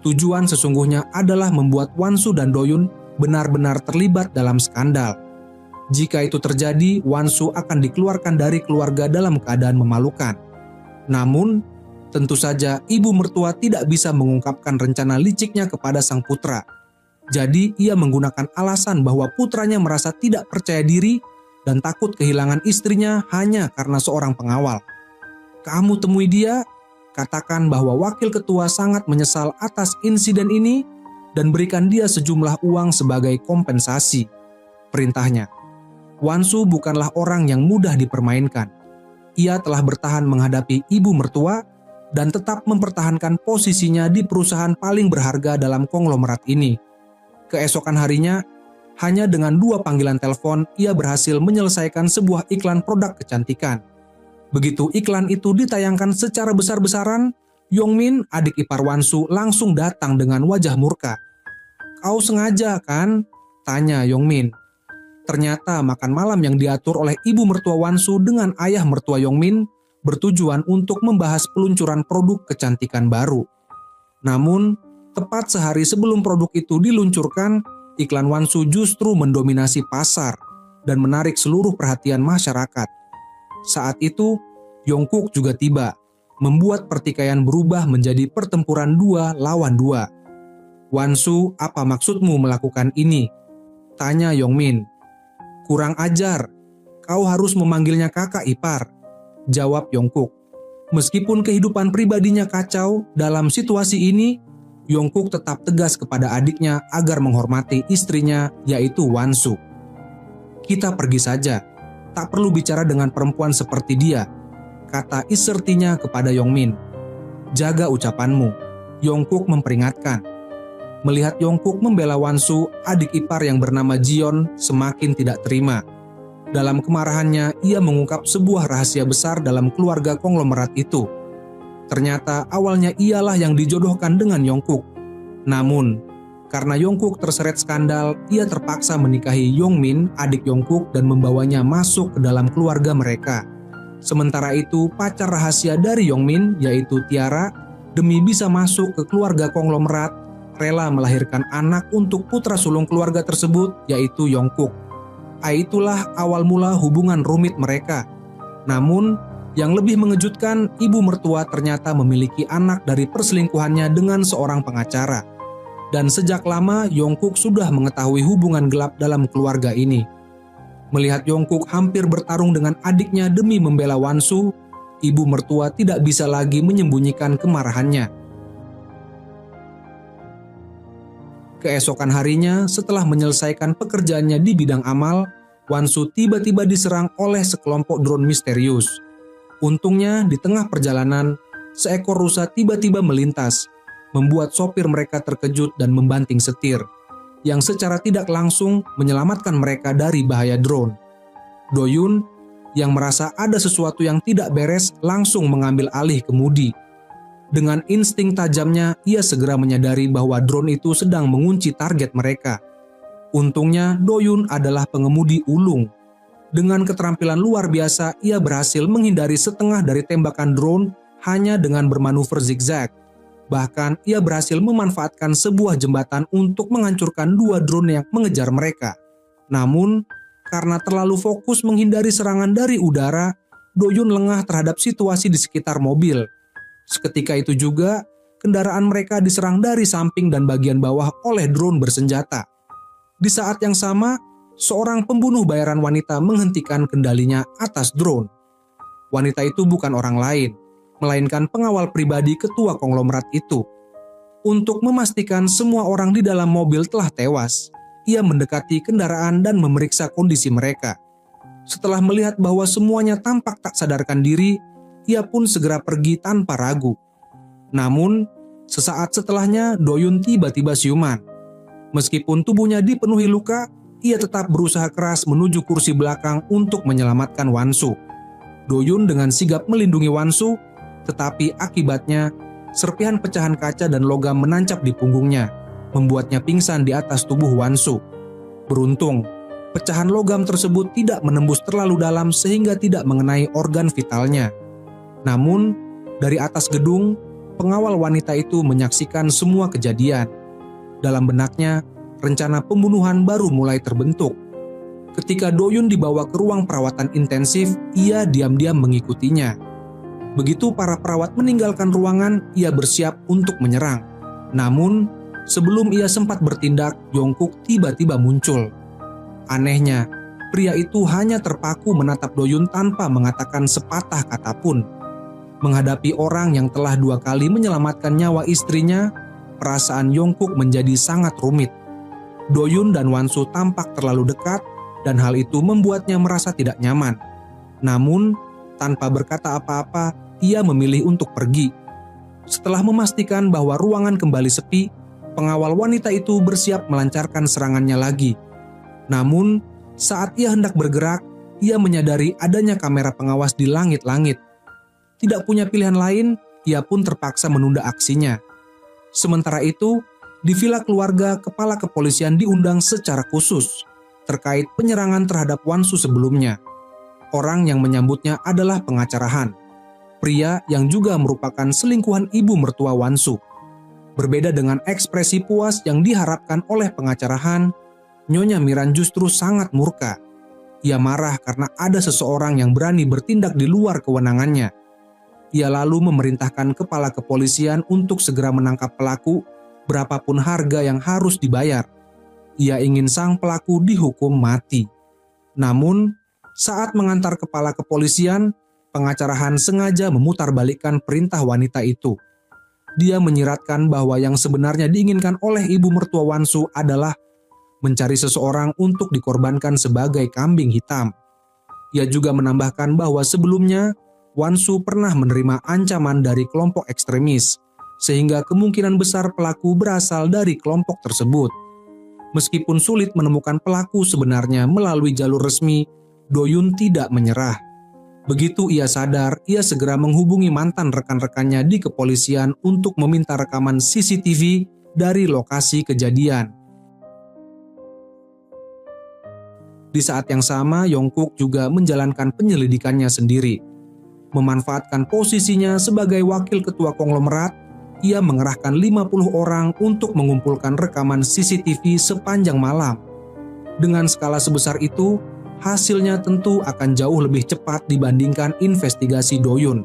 tujuan sesungguhnya adalah membuat Wan-su dan Do-yun benar-benar terlibat dalam skandal. Jika itu terjadi, Wan-su akan dikeluarkan dari keluarga dalam keadaan memalukan. Namun, tentu saja ibu mertua tidak bisa mengungkapkan rencana liciknya kepada sang putra. Jadi, ia menggunakan alasan bahwa putranya merasa tidak percaya diri dan takut kehilangan istrinya hanya karena seorang pengawal. "Kamu temui dia, katakan bahwa wakil ketua sangat menyesal atas insiden ini dan berikan dia sejumlah uang sebagai kompensasi," perintahnya. Wan-su bukanlah orang yang mudah dipermainkan. Ia telah bertahan menghadapi ibu mertua dan tetap mempertahankan posisinya di perusahaan paling berharga dalam konglomerat ini. Keesokan harinya, hanya dengan 2 panggilan telepon, ia berhasil menyelesaikan sebuah iklan produk kecantikan. Begitu iklan itu ditayangkan secara besar-besaran, Yongmin, adik ipar Wan-su, langsung datang dengan wajah murka. "Kau sengaja kan?" tanya Yongmin. Ternyata makan malam yang diatur oleh ibu mertua Wan-su dengan ayah mertua Yongmin bertujuan untuk membahas peluncuran produk kecantikan baru. Namun, Tepat sehari sebelum produk itu diluncurkan, iklan Wansu justru mendominasi pasar dan menarik seluruh perhatian masyarakat. Saat itu, Jungkook juga tiba, membuat pertikaian berubah menjadi pertempuran 2 lawan 2. "Wansu, apa maksudmu melakukan ini?" tanya Yongmin. "Kurang ajar, kau harus memanggilnya kakak ipar," jawab Jungkook. Meskipun kehidupan pribadinya kacau, dalam situasi ini, Jungkook tetap tegas kepada adiknya agar menghormati istrinya, yaitu Wansu. "Kita pergi saja, tak perlu bicara dengan perempuan seperti dia," kata isertinya kepada Yongmin. "Jaga ucapanmu," Jungkook memperingatkan. Melihat Jungkook membela Wansu, adik ipar yang bernama Jion semakin tidak terima. Dalam kemarahannya, ia mengungkap sebuah rahasia besar dalam keluarga konglomerat itu. Ternyata awalnya ialah yang dijodohkan dengan Jungkook. Namun, karena Jungkook terseret skandal, ia terpaksa menikahi Yongmin, adik Jungkook, dan membawanya masuk ke dalam keluarga mereka. Sementara itu, pacar rahasia dari Yongmin, yaitu Tiara, demi bisa masuk ke keluarga konglomerat, rela melahirkan anak untuk putra sulung keluarga tersebut, yaitu Jungkook. Itulah awal mula hubungan rumit mereka. Namun, yang lebih mengejutkan, ibu mertua ternyata memiliki anak dari perselingkuhannya dengan seorang pengacara. Dan sejak lama, Jungkook sudah mengetahui hubungan gelap dalam keluarga ini. Melihat Jungkook hampir bertarung dengan adiknya demi membela Wansu, ibu mertua tidak bisa lagi menyembunyikan kemarahannya. Keesokan harinya, setelah menyelesaikan pekerjaannya di bidang amal, Wansu tiba-tiba diserang oleh sekelompok drone misterius. Untungnya, di tengah perjalanan, seekor rusa tiba-tiba melintas, membuat sopir mereka terkejut dan membanting setir, yang secara tidak langsung menyelamatkan mereka dari bahaya drone. Doyun, yang merasa ada sesuatu yang tidak beres, langsung mengambil alih kemudi. Dengan insting tajamnya, ia segera menyadari bahwa drone itu sedang mengunci target mereka. Untungnya, Doyun adalah pengemudi ulung. Dengan keterampilan luar biasa, ia berhasil menghindari setengah dari tembakan drone hanya dengan bermanuver zigzag. Bahkan, ia berhasil memanfaatkan sebuah jembatan untuk menghancurkan 2 drone yang mengejar mereka. Namun, karena terlalu fokus menghindari serangan dari udara, Doyun lengah terhadap situasi di sekitar mobil. Seketika itu juga, kendaraan mereka diserang dari samping dan bagian bawah oleh drone bersenjata. Di saat yang sama, seorang pembunuh bayaran wanita menghentikan kendalinya atas drone. Wanita itu bukan orang lain, melainkan pengawal pribadi ketua konglomerat itu. Untuk memastikan semua orang di dalam mobil telah tewas, ia mendekati kendaraan dan memeriksa kondisi mereka. Setelah melihat bahwa semuanya tampak tak sadarkan diri, ia pun segera pergi tanpa ragu. Namun, sesaat setelahnya Doyun tiba-tiba siuman. Meskipun tubuhnya dipenuhi luka, ia tetap berusaha keras menuju kursi belakang untuk menyelamatkan Wansu. Doyun dengan sigap melindungi Wansu, tetapi akibatnya serpihan pecahan kaca dan logam menancap di punggungnya, membuatnya pingsan di atas tubuh Wansu. Beruntung, pecahan logam tersebut tidak menembus terlalu dalam sehingga tidak mengenai organ vitalnya. Namun, dari atas gedung, pengawal wanita itu menyaksikan semua kejadian. Dalam benaknya, rencana pembunuhan baru mulai terbentuk. Ketika Doyun dibawa ke ruang perawatan intensif, ia diam-diam mengikutinya. Begitu para perawat meninggalkan ruangan, ia bersiap untuk menyerang. Namun, sebelum ia sempat bertindak, Jungkook tiba-tiba muncul. Anehnya, pria itu hanya terpaku menatap Doyun tanpa mengatakan sepatah kata pun. Menghadapi orang yang telah 2 kali menyelamatkan nyawa istrinya, perasaan Jungkook menjadi sangat rumit. Doyun dan Wansu tampak terlalu dekat dan hal itu membuatnya merasa tidak nyaman. Namun, tanpa berkata apa-apa, ia memilih untuk pergi. Setelah memastikan bahwa ruangan kembali sepi, pengawal wanita itu bersiap melancarkan serangannya lagi. Namun, saat ia hendak bergerak, ia menyadari adanya kamera pengawas di langit-langit. Tidak punya pilihan lain, ia pun terpaksa menunda aksinya. Sementara itu, di villa keluarga, kepala kepolisian diundang secara khusus terkait penyerangan terhadap Wansu sebelumnya. Orang yang menyambutnya adalah pengacara Han, pria yang juga merupakan selingkuhan ibu mertua Wansu. Berbeda dengan ekspresi puas yang diharapkan oleh pengacara Han, Nyonya Miran justru sangat murka. Ia marah karena ada seseorang yang berani bertindak di luar kewenangannya. Ia lalu memerintahkan kepala kepolisian untuk segera menangkap pelaku, berapapun harga yang harus dibayar. Ia ingin sang pelaku dihukum mati. Namun, saat mengantar kepala kepolisian, pengacara Han sengaja memutarbalikkan perintah wanita itu. Dia menyiratkan bahwa yang sebenarnya diinginkan oleh ibu mertua Wansu adalah mencari seseorang untuk dikorbankan sebagai kambing hitam. Ia juga menambahkan bahwa sebelumnya Wansu pernah menerima ancaman dari kelompok ekstremis, sehingga kemungkinan besar pelaku berasal dari kelompok tersebut. Meskipun sulit menemukan pelaku sebenarnya melalui jalur resmi, Do-yun tidak menyerah. Begitu ia sadar, ia segera menghubungi mantan rekan-rekannya di kepolisian untuk meminta rekaman CCTV dari lokasi kejadian. Di saat yang sama, Yongkook juga menjalankan penyelidikannya sendiri. Memanfaatkan posisinya sebagai wakil ketua konglomerat, ia mengerahkan 50 orang untuk mengumpulkan rekaman CCTV sepanjang malam. Dengan skala sebesar itu, hasilnya tentu akan jauh lebih cepat dibandingkan investigasi Do-yun.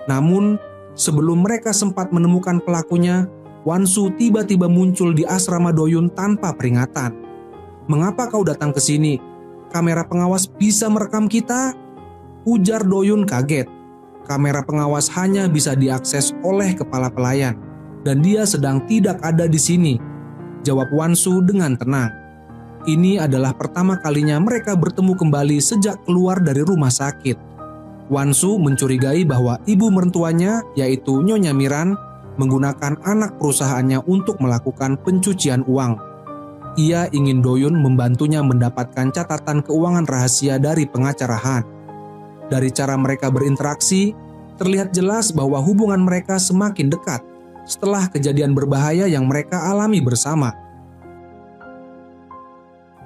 Namun, sebelum mereka sempat menemukan pelakunya, Wansu tiba-tiba muncul di asrama Do-yun tanpa peringatan. "Mengapa kau datang ke sini? Kamera pengawas bisa merekam kita?" ujar Do-yun kaget. Kamera pengawas hanya bisa diakses oleh kepala pelayan, dan dia sedang tidak ada di sini, jawab Wansu dengan tenang. Ini adalah pertama kalinya mereka bertemu kembali sejak keluar dari rumah sakit. Wansu mencurigai bahwa ibu mertuanya, yaitu Nyonya Miran, menggunakan anak perusahaannya untuk melakukan pencucian uang. Ia ingin Do-yun membantunya mendapatkan catatan keuangan rahasia dari pengacara Han. Dari cara mereka berinteraksi, terlihat jelas bahwa hubungan mereka semakin dekat setelah kejadian berbahaya yang mereka alami bersama.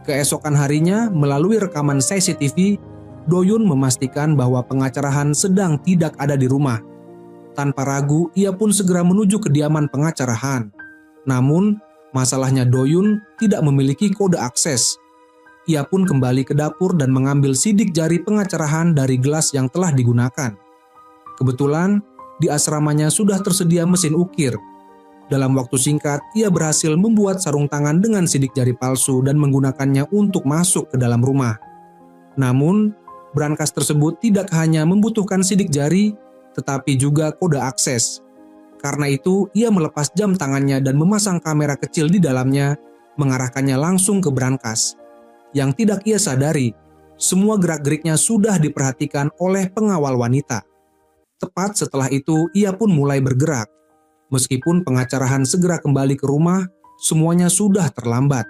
Keesokan harinya, melalui rekaman CCTV, Do-yun memastikan bahwa pengacara Han sedang tidak ada di rumah. Tanpa ragu, ia pun segera menuju kediaman pengacara Han. Namun, masalahnya Do-yun tidak memiliki kode akses. Ia pun kembali ke dapur dan mengambil sidik jari pengacara Han dari gelas yang telah digunakan. Kebetulan, di asramanya sudah tersedia mesin ukir. Dalam waktu singkat, ia berhasil membuat sarung tangan dengan sidik jari palsu dan menggunakannya untuk masuk ke dalam rumah. Namun, brankas tersebut tidak hanya membutuhkan sidik jari, tetapi juga kode akses. Karena itu, ia melepas jam tangannya dan memasang kamera kecil di dalamnya, mengarahkannya langsung ke brankas. Yang tidak ia sadari, semua gerak-geriknya sudah diperhatikan oleh pengawal wanita. Tepat setelah itu, ia pun mulai bergerak. Meskipun pengacara Han segera kembali ke rumah, semuanya sudah terlambat.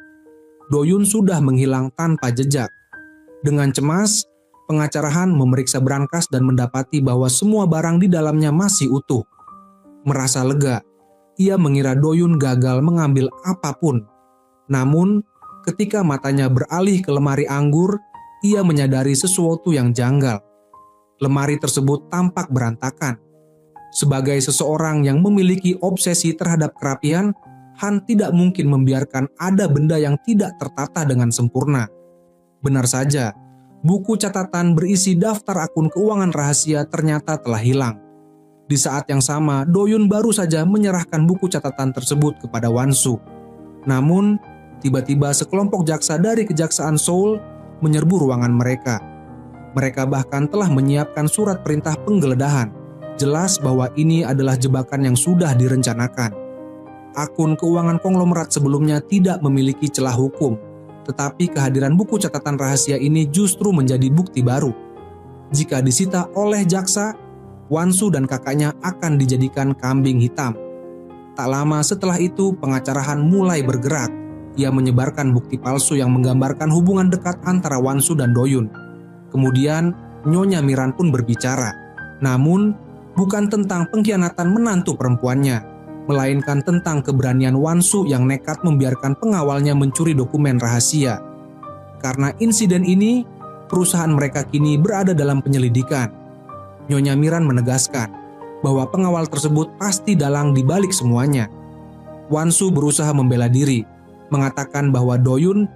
Do-yun sudah menghilang tanpa jejak. Dengan cemas, pengacara Han memeriksa brankas dan mendapati bahwa semua barang di dalamnya masih utuh. Merasa lega, ia mengira Do-yun gagal mengambil apapun. Namun, ketika matanya beralih ke lemari anggur, ia menyadari sesuatu yang janggal. Lemari tersebut tampak berantakan. Sebagai seseorang yang memiliki obsesi terhadap kerapian, Han tidak mungkin membiarkan ada benda yang tidak tertata dengan sempurna. Benar saja, buku catatan berisi daftar akun keuangan rahasia ternyata telah hilang. Di saat yang sama, Do-yun baru saja menyerahkan buku catatan tersebut kepada Wansu. Namun, tiba-tiba sekelompok jaksa dari Kejaksaan Seoul menyerbu ruangan mereka. Mereka bahkan telah menyiapkan surat perintah penggeledahan. Jelas bahwa ini adalah jebakan yang sudah direncanakan. Akun keuangan konglomerat sebelumnya tidak memiliki celah hukum, tetapi kehadiran buku catatan rahasia ini justru menjadi bukti baru. Jika disita oleh jaksa, Wansu dan kakaknya akan dijadikan kambing hitam. Tak lama setelah itu, pengacara Han mulai bergerak. Ia menyebarkan bukti palsu yang menggambarkan hubungan dekat antara Wansu dan Do-yun. Kemudian, Nyonya Miran pun berbicara. Namun, bukan tentang pengkhianatan menantu perempuannya, melainkan tentang keberanian Wansu yang nekat membiarkan pengawalnya mencuri dokumen rahasia. Karena insiden ini, perusahaan mereka kini berada dalam penyelidikan. Nyonya Miran menegaskan bahwa pengawal tersebut pasti dalang di balik semuanya. Wansu berusaha membela diri, mengatakan bahwa Doyun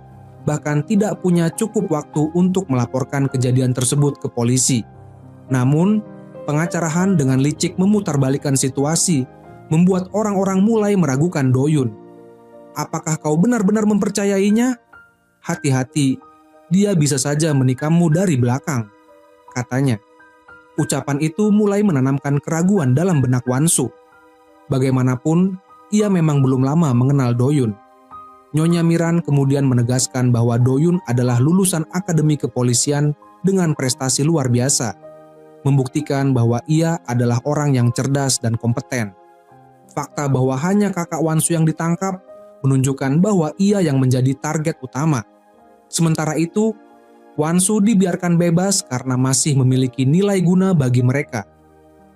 bahkan tidak punya cukup waktu untuk melaporkan kejadian tersebut ke polisi. Namun, pengacara Han dengan licik memutarbalikkan situasi, membuat orang-orang mulai meragukan Doyun. Apakah kau benar-benar mempercayainya? Hati-hati, dia bisa saja menikammu dari belakang, katanya. Ucapan itu mulai menanamkan keraguan dalam benak Wansu. Bagaimanapun, ia memang belum lama mengenal Doyun. Nyonya Miran kemudian menegaskan bahwa Doyun adalah lulusan akademi kepolisian dengan prestasi luar biasa, membuktikan bahwa ia adalah orang yang cerdas dan kompeten. Fakta bahwa hanya kakak Wansu yang ditangkap menunjukkan bahwa ia yang menjadi target utama. Sementara itu, Wansu dibiarkan bebas karena masih memiliki nilai guna bagi mereka.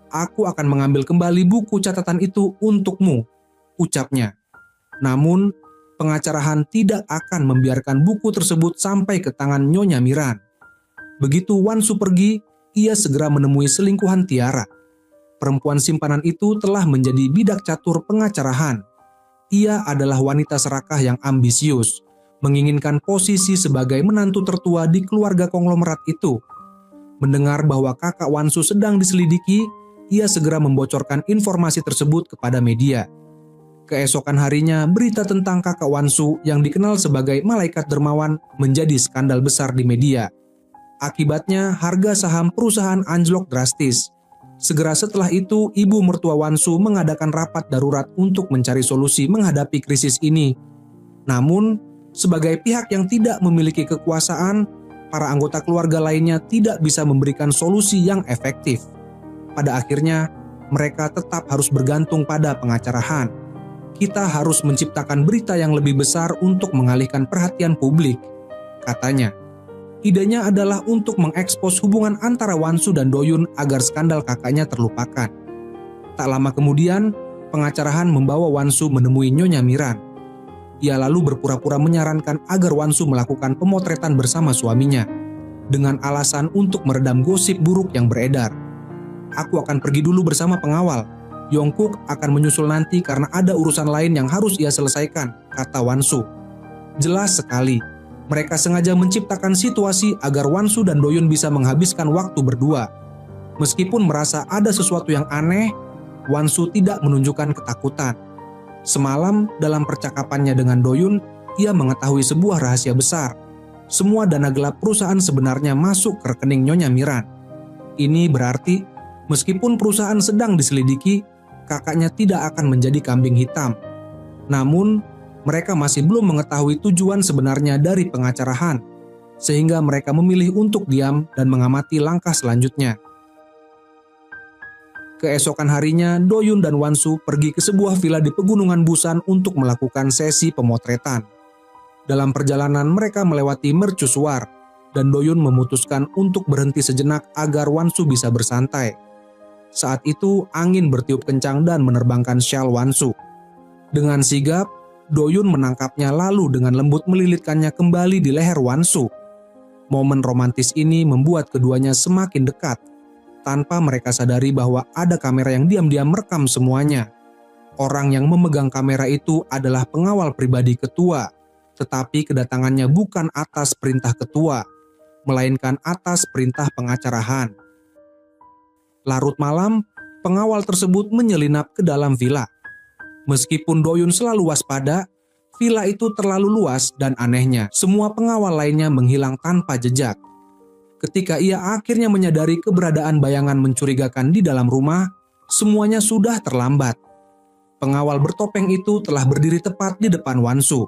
Aku akan mengambil kembali buku catatan itu untukmu, ucapnya. Namun, pengacara Han tidak akan membiarkan buku tersebut sampai ke tangan Nyonya Miran. Begitu Wansu pergi, ia segera menemui selingkuhan Tiara. Perempuan simpanan itu telah menjadi bidak catur pengacara Han. Ia adalah wanita serakah yang ambisius, menginginkan posisi sebagai menantu tertua di keluarga konglomerat itu. Mendengar bahwa kakak Wansu sedang diselidiki, ia segera membocorkan informasi tersebut kepada media. Keesokan harinya, berita tentang kakak Wansu yang dikenal sebagai malaikat dermawan menjadi skandal besar di media. Akibatnya, harga saham perusahaan anjlok drastis. Segera setelah itu, ibu mertua Wansu mengadakan rapat darurat untuk mencari solusi menghadapi krisis ini. Namun, sebagai pihak yang tidak memiliki kekuasaan, para anggota keluarga lainnya tidak bisa memberikan solusi yang efektif. Pada akhirnya, mereka tetap harus bergantung pada pengacara Han. Kita harus menciptakan berita yang lebih besar untuk mengalihkan perhatian publik, katanya. Idenya adalah untuk mengekspos hubungan antara Wansu dan Doyun agar skandal kakaknya terlupakan. Tak lama kemudian, pengacara Han membawa Wansu menemui Nyonya Miran. Ia lalu berpura-pura menyarankan agar Wansu melakukan pemotretan bersama suaminya, dengan alasan untuk meredam gosip buruk yang beredar. Aku akan pergi dulu bersama pengawal. Yongkook akan menyusul nanti karena ada urusan lain yang harus ia selesaikan, kata Wansu. Jelas sekali, mereka sengaja menciptakan situasi agar Wansu dan Doyun bisa menghabiskan waktu berdua. Meskipun merasa ada sesuatu yang aneh, Wansu tidak menunjukkan ketakutan. Semalam dalam percakapannya dengan Doyun, ia mengetahui sebuah rahasia besar. Semua dana gelap perusahaan sebenarnya masuk ke rekening Nyonya Miran. Ini berarti, meskipun perusahaan sedang diselidiki, kakaknya tidak akan menjadi kambing hitam. Namun, mereka masih belum mengetahui tujuan sebenarnya dari pengacara Han, sehingga mereka memilih untuk diam dan mengamati langkah selanjutnya. Keesokan harinya, Doyun dan Wansu pergi ke sebuah villa di Pegunungan Busan untuk melakukan sesi pemotretan. Dalam perjalanan mereka melewati mercusuar, dan Doyun memutuskan untuk berhenti sejenak agar Wansu bisa bersantai. Saat itu angin bertiup kencang dan menerbangkan syal Wansu. Dengan sigap, Doyun menangkapnya lalu dengan lembut melilitkannya kembali di leher Wansu. Momen romantis ini membuat keduanya semakin dekat, tanpa mereka sadari bahwa ada kamera yang diam-diam merekam semuanya. Orang yang memegang kamera itu adalah pengawal pribadi ketua, tetapi kedatangannya bukan atas perintah ketua, melainkan atas perintah pengacara Han. Larut malam, pengawal tersebut menyelinap ke dalam villa. Meskipun Doyun selalu waspada, villa itu terlalu luas dan anehnya, semua pengawal lainnya menghilang tanpa jejak. Ketika ia akhirnya menyadari keberadaan bayangan mencurigakan di dalam rumah, semuanya sudah terlambat. Pengawal bertopeng itu telah berdiri tepat di depan Wansu.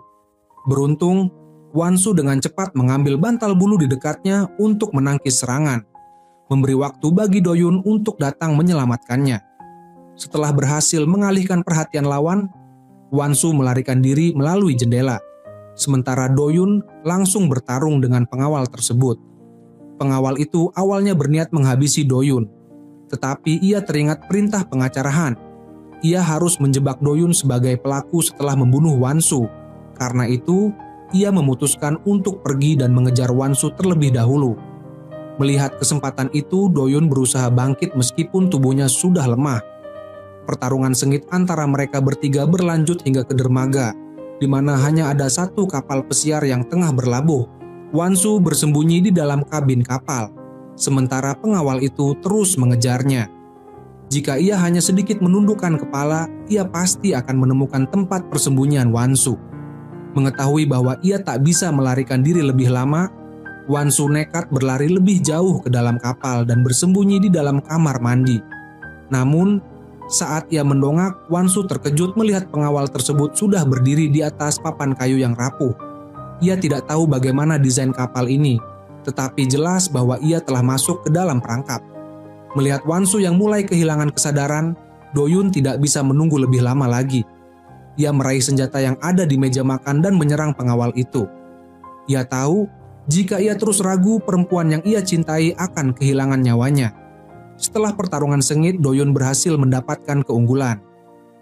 Beruntung, Wansu dengan cepat mengambil bantal bulu di dekatnya untuk menangkis serangan, memberi waktu bagi Doyun untuk datang menyelamatkannya. Setelah berhasil mengalihkan perhatian lawan, Wansu melarikan diri melalui jendela, sementara Doyun langsung bertarung dengan pengawal tersebut. Pengawal itu awalnya berniat menghabisi Doyun, tetapi ia teringat perintah pengacara Han. Ia harus menjebak Doyun sebagai pelaku setelah membunuh Wansu. Karena itu, ia memutuskan untuk pergi dan mengejar Wansu terlebih dahulu. Melihat kesempatan itu, Doyun berusaha bangkit meskipun tubuhnya sudah lemah. Pertarungan sengit antara mereka bertiga berlanjut hingga ke dermaga, di mana hanya ada satu kapal pesiar yang tengah berlabuh. Wansu bersembunyi di dalam kabin kapal, sementara pengawal itu terus mengejarnya. Jika ia hanya sedikit menundukkan kepala, ia pasti akan menemukan tempat persembunyian Wansu. Mengetahui bahwa ia tak bisa melarikan diri lebih lama, Wansu nekat berlari lebih jauh ke dalam kapal dan bersembunyi di dalam kamar mandi. Namun, saat ia mendongak, Wansu terkejut melihat pengawal tersebut sudah berdiri di atas papan kayu yang rapuh. Ia tidak tahu bagaimana desain kapal ini, tetapi jelas bahwa ia telah masuk ke dalam perangkap. Melihat Wansu yang mulai kehilangan kesadaran, Do-yun tidak bisa menunggu lebih lama lagi. Ia meraih senjata yang ada di meja makan dan menyerang pengawal itu. Ia tahu jika ia terus ragu, perempuan yang ia cintai akan kehilangan nyawanya. Setelah pertarungan sengit, Do-yun berhasil mendapatkan keunggulan.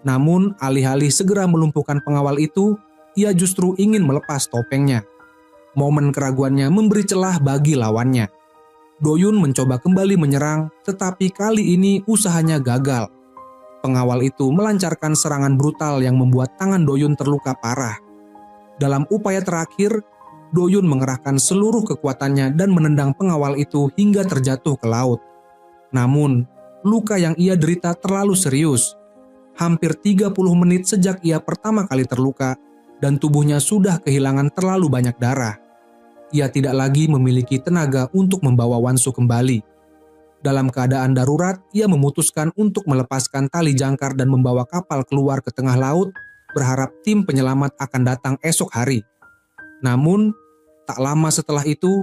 Namun, alih-alih segera melumpuhkan pengawal itu, ia justru ingin melepas topengnya. Momen keraguannya memberi celah bagi lawannya. Do-yun mencoba kembali menyerang, tetapi kali ini usahanya gagal. Pengawal itu melancarkan serangan brutal yang membuat tangan Do-yun terluka parah. Dalam upaya terakhir, Do-yun mengerahkan seluruh kekuatannya dan menendang pengawal itu hingga terjatuh ke laut. Namun, luka yang ia derita terlalu serius. Hampir 30 menit sejak ia pertama kali terluka, dan tubuhnya sudah kehilangan terlalu banyak darah. Ia tidak lagi memiliki tenaga untuk membawa Wansu kembali. Dalam keadaan darurat, ia memutuskan untuk melepaskan tali jangkar dan membawa kapal keluar ke tengah laut, berharap tim penyelamat akan datang esok hari. Namun, tak lama setelah itu,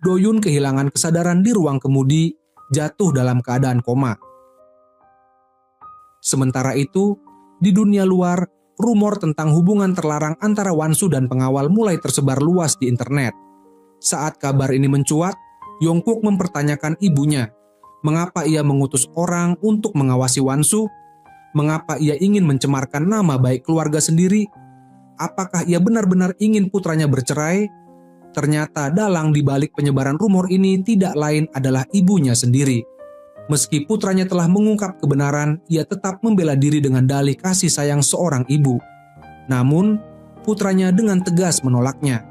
Do-yun kehilangan kesadaran di ruang kemudi, jatuh dalam keadaan koma. Sementara itu, di dunia luar, rumor tentang hubungan terlarang antara Wansu dan pengawal mulai tersebar luas di internet. Saat kabar ini mencuat, Yongkook mempertanyakan ibunya, mengapa ia mengutus orang untuk mengawasi Wansu? Mengapa ia ingin mencemarkan nama baik keluarga sendiri? Apakah ia benar-benar ingin putranya bercerai? Ternyata dalang di balik penyebaran rumor ini tidak lain adalah ibunya sendiri. Meski putranya telah mengungkap kebenaran, ia tetap membela diri dengan dalih kasih sayang seorang ibu. Namun, putranya dengan tegas menolaknya.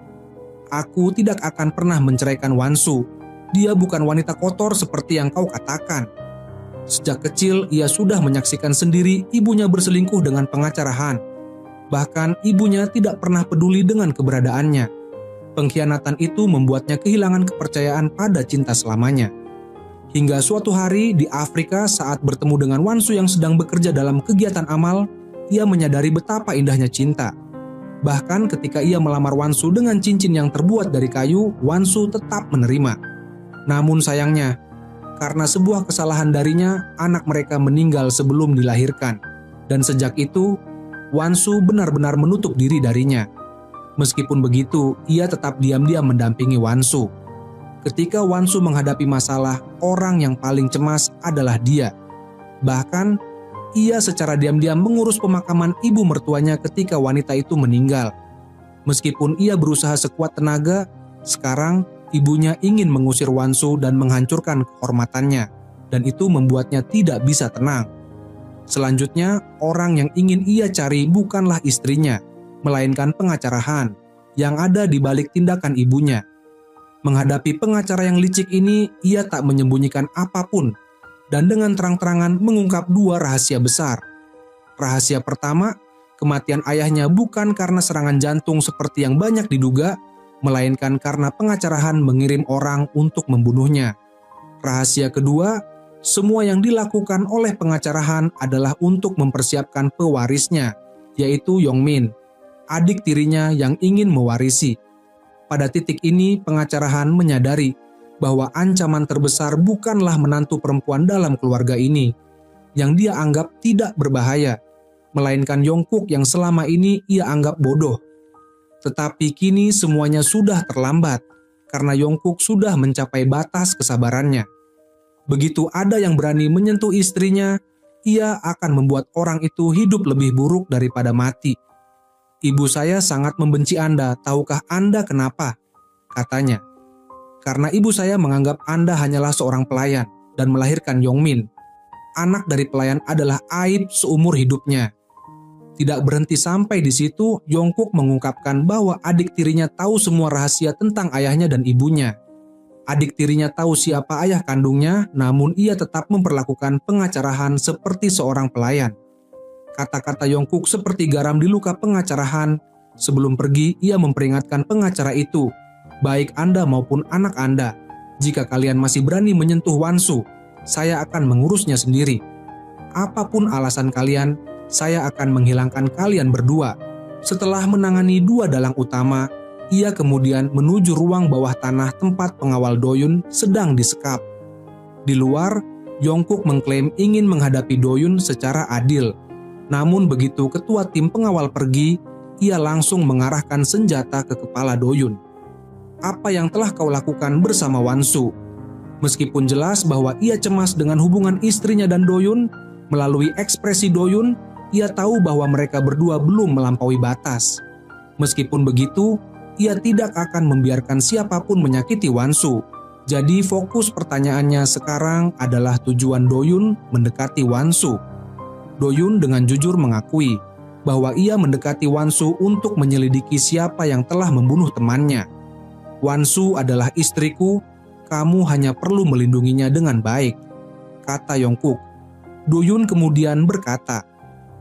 Aku tidak akan pernah menceraikan Wansu. Dia bukan wanita kotor seperti yang kau katakan. Sejak kecil, ia sudah menyaksikan sendiri ibunya berselingkuh dengan pengacara Han. Bahkan ibunya tidak pernah peduli dengan keberadaannya. Pengkhianatan itu membuatnya kehilangan kepercayaan pada cinta selamanya. Hingga suatu hari di Afrika saat bertemu dengan Wansu yang sedang bekerja dalam kegiatan amal, ia menyadari betapa indahnya cinta. Bahkan ketika ia melamar Wansu dengan cincin yang terbuat dari kayu, Wansu tetap menerima. Namun sayangnya, karena sebuah kesalahan darinya, anak mereka meninggal sebelum dilahirkan. Dan sejak itu, Wansu benar-benar menutup diri darinya. Meskipun begitu, ia tetap diam-diam mendampingi Wansu. Ketika Wansu menghadapi masalah, orang yang paling cemas adalah dia. Bahkan, ia secara diam-diam mengurus pemakaman ibu mertuanya ketika wanita itu meninggal. Meskipun ia berusaha sekuat tenaga, sekarang ibunya ingin mengusir Wansu dan menghancurkan kehormatannya, dan itu membuatnya tidak bisa tenang. Selanjutnya, orang yang ingin ia cari bukanlah istrinya, melainkan pengacara Han yang ada di balik tindakan ibunya. Menghadapi pengacara yang licik ini, ia tak menyembunyikan apapun, dan dengan terang-terangan mengungkap dua rahasia besar. Rahasia pertama, kematian ayahnya bukan karena serangan jantung seperti yang banyak diduga, melainkan karena pengacara Han mengirim orang untuk membunuhnya. Rahasia kedua, semua yang dilakukan oleh pengacara Han adalah untuk mempersiapkan pewarisnya, yaitu Yongmin, adik tirinya yang ingin mewarisi. Pada titik ini, pengacara Han menyadari bahwa ancaman terbesar bukanlah menantu perempuan dalam keluarga ini, yang dia anggap tidak berbahaya, melainkan Yongkook yang selama ini ia anggap bodoh. Tetapi kini semuanya sudah terlambat, karena Yongkook sudah mencapai batas kesabarannya. Begitu ada yang berani menyentuh istrinya, ia akan membuat orang itu hidup lebih buruk daripada mati. Ibu saya sangat membenci Anda, tahukah Anda kenapa? Katanya. Karena ibu saya menganggap Anda hanyalah seorang pelayan dan melahirkan Yongmin. anak dari pelayan adalah aib seumur hidupnya. Tidak berhenti sampai di situ, Yongkook mengungkapkan bahwa adik tirinya tahu semua rahasia tentang ayahnya dan ibunya. Adik tirinya tahu siapa ayah kandungnya, namun ia tetap memperlakukan pengacara Han seperti seorang pelayan. Kata-kata Yongkook seperti garam di luka pengacara Han. Sebelum pergi, ia memperingatkan pengacara itu, baik Anda maupun anak Anda, jika kalian masih berani menyentuh Wansu, saya akan mengurusnya sendiri. Apapun alasan kalian, saya akan menghilangkan kalian berdua. Setelah menangani dua dalang utama, ia kemudian menuju ruang bawah tanah tempat pengawal Doyun sedang disekap. Di luar, Yongkook mengklaim ingin menghadapi Doyun secara adil. Namun begitu ketua tim pengawal pergi, ia langsung mengarahkan senjata ke kepala Doyun. Apa yang telah kau lakukan bersama Wansu? Meskipun jelas bahwa ia cemas dengan hubungan istrinya dan Doyun, melalui ekspresi Doyun, ia tahu bahwa mereka berdua belum melampaui batas. Meskipun begitu, ia tidak akan membiarkan siapapun menyakiti Wansu. Jadi fokus pertanyaannya sekarang adalah tujuan Doyun mendekati Wansu. Doyun dengan jujur mengakui bahwa ia mendekati Wansu untuk menyelidiki siapa yang telah membunuh temannya. Wansu adalah istriku, kamu hanya perlu melindunginya dengan baik, kata Yongkook. Doyun kemudian berkata,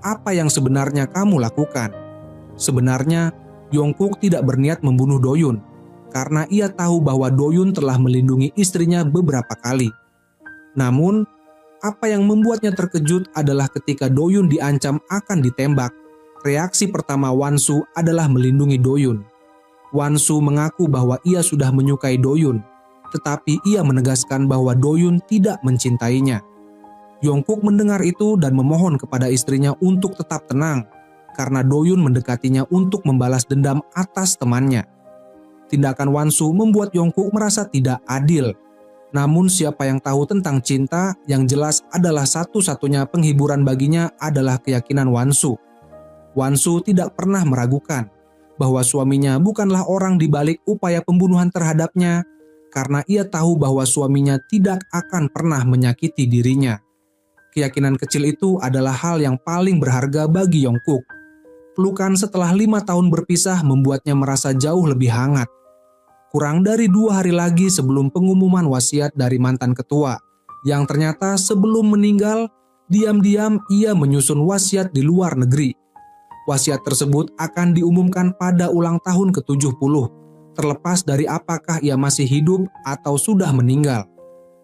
apa yang sebenarnya kamu lakukan? Sebenarnya, Yongkook tidak berniat membunuh Doyun, karena ia tahu bahwa Doyun telah melindungi istrinya beberapa kali. Namun, apa yang membuatnya terkejut adalah ketika Doyun diancam akan ditembak, reaksi pertama Wansu adalah melindungi Doyun. Wansu mengaku bahwa ia sudah menyukai Doyun, tetapi ia menegaskan bahwa Doyun tidak mencintainya. Yongkook mendengar itu dan memohon kepada istrinya untuk tetap tenang, karena Doyun mendekatinya untuk membalas dendam atas temannya. Tindakan Wansu membuat Yongkook merasa tidak adil. Namun siapa yang tahu tentang cinta, yang jelas adalah satu-satunya penghiburan baginya adalah keyakinan Wansu. Wansu tidak pernah meragukan bahwa suaminya bukanlah orang di balik upaya pembunuhan terhadapnya, karena ia tahu bahwa suaminya tidak akan pernah menyakiti dirinya. Keyakinan kecil itu adalah hal yang paling berharga bagi Yongkook. Pelukan setelah 5 tahun berpisah membuatnya merasa jauh lebih hangat. Kurang dari 2 hari lagi sebelum pengumuman wasiat dari mantan ketua, yang ternyata sebelum meninggal, diam-diam ia menyusun wasiat di luar negeri. Wasiat tersebut akan diumumkan pada ulang tahun ke-70, terlepas dari apakah ia masih hidup atau sudah meninggal.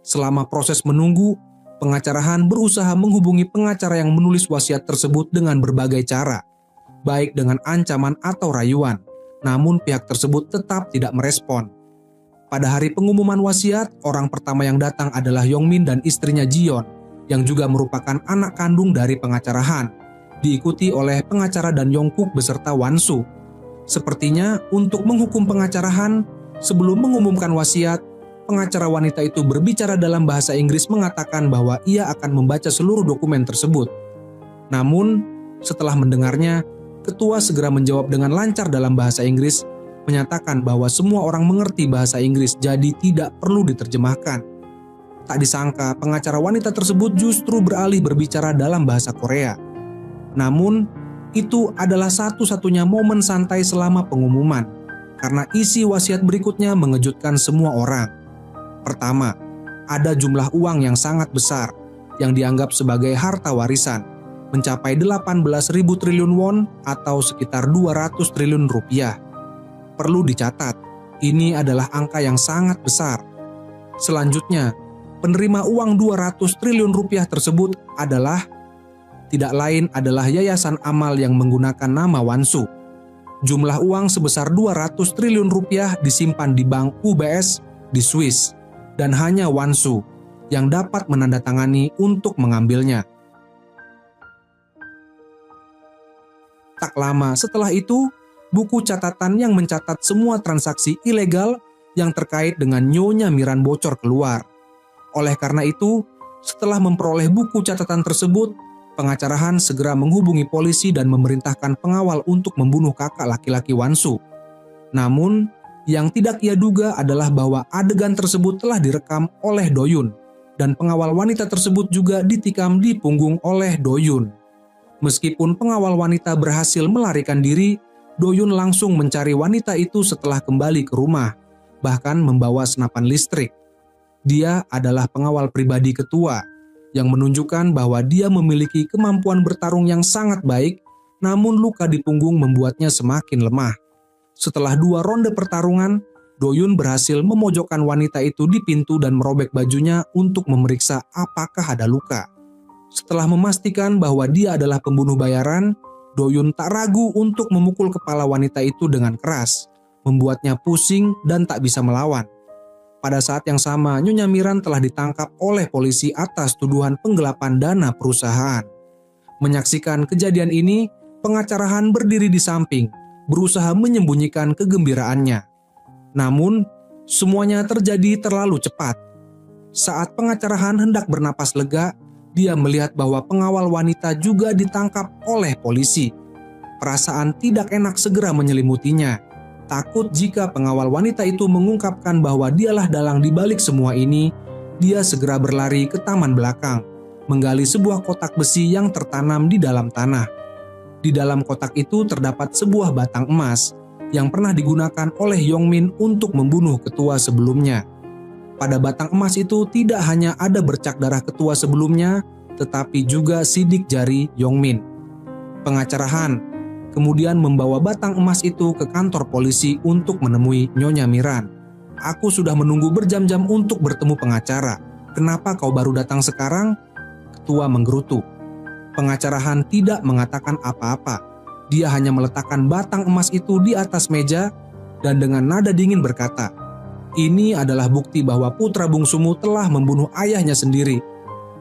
Selama proses menunggu, pengacara Han berusaha menghubungi pengacara yang menulis wasiat tersebut dengan berbagai cara, baik dengan ancaman atau rayuan, namun pihak tersebut tetap tidak merespon. Pada hari pengumuman wasiat, orang pertama yang datang adalah Yongmin dan istrinya Jion, yang juga merupakan anak kandung dari pengacara Han, diikuti oleh pengacara dan Yongkook beserta Wansu. Sepertinya untuk menghukum pengacara Han, sebelum mengumumkan wasiat, pengacara wanita itu berbicara dalam bahasa Inggris mengatakan bahwa ia akan membaca seluruh dokumen tersebut. Namun, setelah mendengarnya, ketua segera menjawab dengan lancar dalam bahasa Inggris, menyatakan bahwa semua orang mengerti bahasa Inggris jadi tidak perlu diterjemahkan. Tak disangka, pengacara wanita tersebut justru beralih berbicara dalam bahasa Korea. Namun, itu adalah satu-satunya momen santai selama pengumuman, karena isi wasiat berikutnya mengejutkan semua orang. Pertama, ada jumlah uang yang sangat besar yang dianggap sebagai harta warisan, mencapai 18.000 triliun won atau sekitar 200 triliun rupiah. Perlu dicatat, ini adalah angka yang sangat besar. Selanjutnya, penerima uang 200 triliun rupiah tersebut adalah tidak lain adalah Yayasan Amal yang menggunakan nama Wansu. Jumlah uang sebesar 200 triliun rupiah disimpan di bank UBS di Swiss, dan hanya Wansu yang dapat menandatangani untuk mengambilnya. Tak lama setelah itu, buku catatan yang mencatat semua transaksi ilegal yang terkait dengan Nyonya Miran bocor keluar. Oleh karena itu, setelah memperoleh buku catatan tersebut, pengacara Han segera menghubungi polisi dan memerintahkan pengawal untuk membunuh kakak laki-laki Wansu. Namun, yang tidak ia duga adalah bahwa adegan tersebut telah direkam oleh Doyun dan pengawal wanita tersebut juga ditikam di punggung oleh Doyun. Meskipun pengawal wanita berhasil melarikan diri, Doyun langsung mencari wanita itu setelah kembali ke rumah, bahkan membawa senapan listrik. Dia adalah pengawal pribadi ketua, yang menunjukkan bahwa dia memiliki kemampuan bertarung yang sangat baik, namun luka di punggung membuatnya semakin lemah. Setelah 2 ronde pertarungan, Doyun berhasil memojokkan wanita itu di pintu dan merobek bajunya untuk memeriksa apakah ada luka. Setelah memastikan bahwa dia adalah pembunuh bayaran, Doyun tak ragu untuk memukul kepala wanita itu dengan keras, membuatnya pusing dan tak bisa melawan. Pada saat yang sama, Nyonya Miran telah ditangkap oleh polisi atas tuduhan penggelapan dana perusahaan. Menyaksikan kejadian ini, pengacara Han berdiri di samping, berusaha menyembunyikan kegembiraannya. Namun, semuanya terjadi terlalu cepat. Saat pengacara Han hendak bernapas lega, dia melihat bahwa pengawal wanita juga ditangkap oleh polisi. Perasaan tidak enak segera menyelimutinya. Takut jika pengawal wanita itu mengungkapkan bahwa dialah dalang di balik semua ini, dia segera berlari ke taman belakang, menggali sebuah kotak besi yang tertanam di dalam tanah. Di dalam kotak itu terdapat sebuah batang emas yang pernah digunakan oleh Yongmin untuk membunuh ketua sebelumnya. Pada batang emas itu tidak hanya ada bercak darah ketua sebelumnya, tetapi juga sidik jari Yongmin. Pengacara Han kemudian membawa batang emas itu ke kantor polisi untuk menemui Nyonya Miran. "Aku sudah menunggu berjam-jam untuk bertemu pengacara. Kenapa kau baru datang sekarang?" Ketua menggerutu. Pengacara Han tidak mengatakan apa-apa. Dia hanya meletakkan batang emas itu di atas meja dan dengan nada dingin berkata, "Ini adalah bukti bahwa putra bungsumu telah membunuh ayahnya sendiri.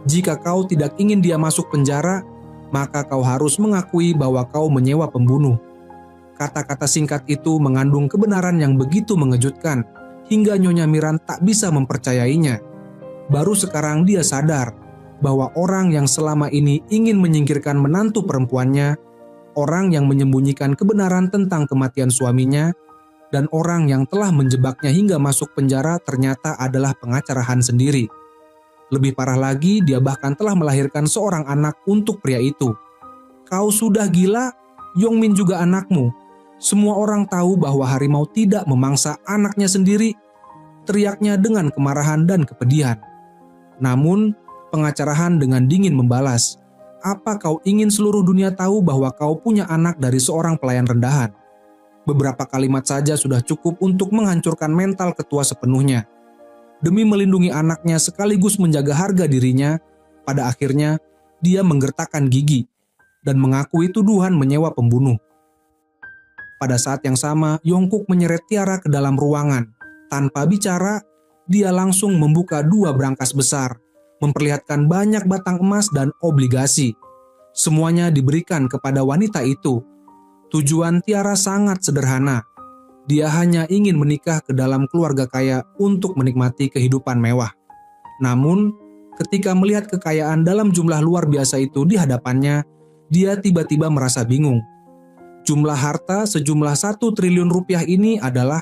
Jika kau tidak ingin dia masuk penjara, maka kau harus mengakui bahwa kau menyewa pembunuh." Kata-kata singkat itu mengandung kebenaran yang begitu mengejutkan, hingga Nyonya Miran tak bisa mempercayainya. Baru sekarang dia sadar bahwa orang yang selama ini ingin menyingkirkan menantu perempuannya, orang yang menyembunyikan kebenaran tentang kematian suaminya, dan orang yang telah menjebaknya hingga masuk penjara ternyata adalah pengacara Han sendiri. Lebih parah lagi, dia bahkan telah melahirkan seorang anak untuk pria itu. "Kau sudah gila? Yongmin juga anakmu. Semua orang tahu bahwa harimau tidak memangsa anaknya sendiri," teriaknya dengan kemarahan dan kepedihan. Namun, pengacara Han dengan dingin membalas, "Apa kau ingin seluruh dunia tahu bahwa kau punya anak dari seorang pelayan rendahan?" Beberapa kalimat saja sudah cukup untuk menghancurkan mental ketua sepenuhnya. Demi melindungi anaknya sekaligus menjaga harga dirinya, pada akhirnya dia menggertakkan gigi dan mengakui tuduhan menyewa pembunuh. Pada saat yang sama, Yongkuk menyeret Tiara ke dalam ruangan. Tanpa bicara, dia langsung membuka 2 brankas besar, memperlihatkan banyak batang emas dan obligasi. Semuanya diberikan kepada wanita itu. Tujuan Tiara sangat sederhana. Dia hanya ingin menikah ke dalam keluarga kaya untuk menikmati kehidupan mewah. Namun, ketika melihat kekayaan dalam jumlah luar biasa itu di hadapannya, dia tiba-tiba merasa bingung. Jumlah harta sejumlah 1 triliun rupiah ini adalah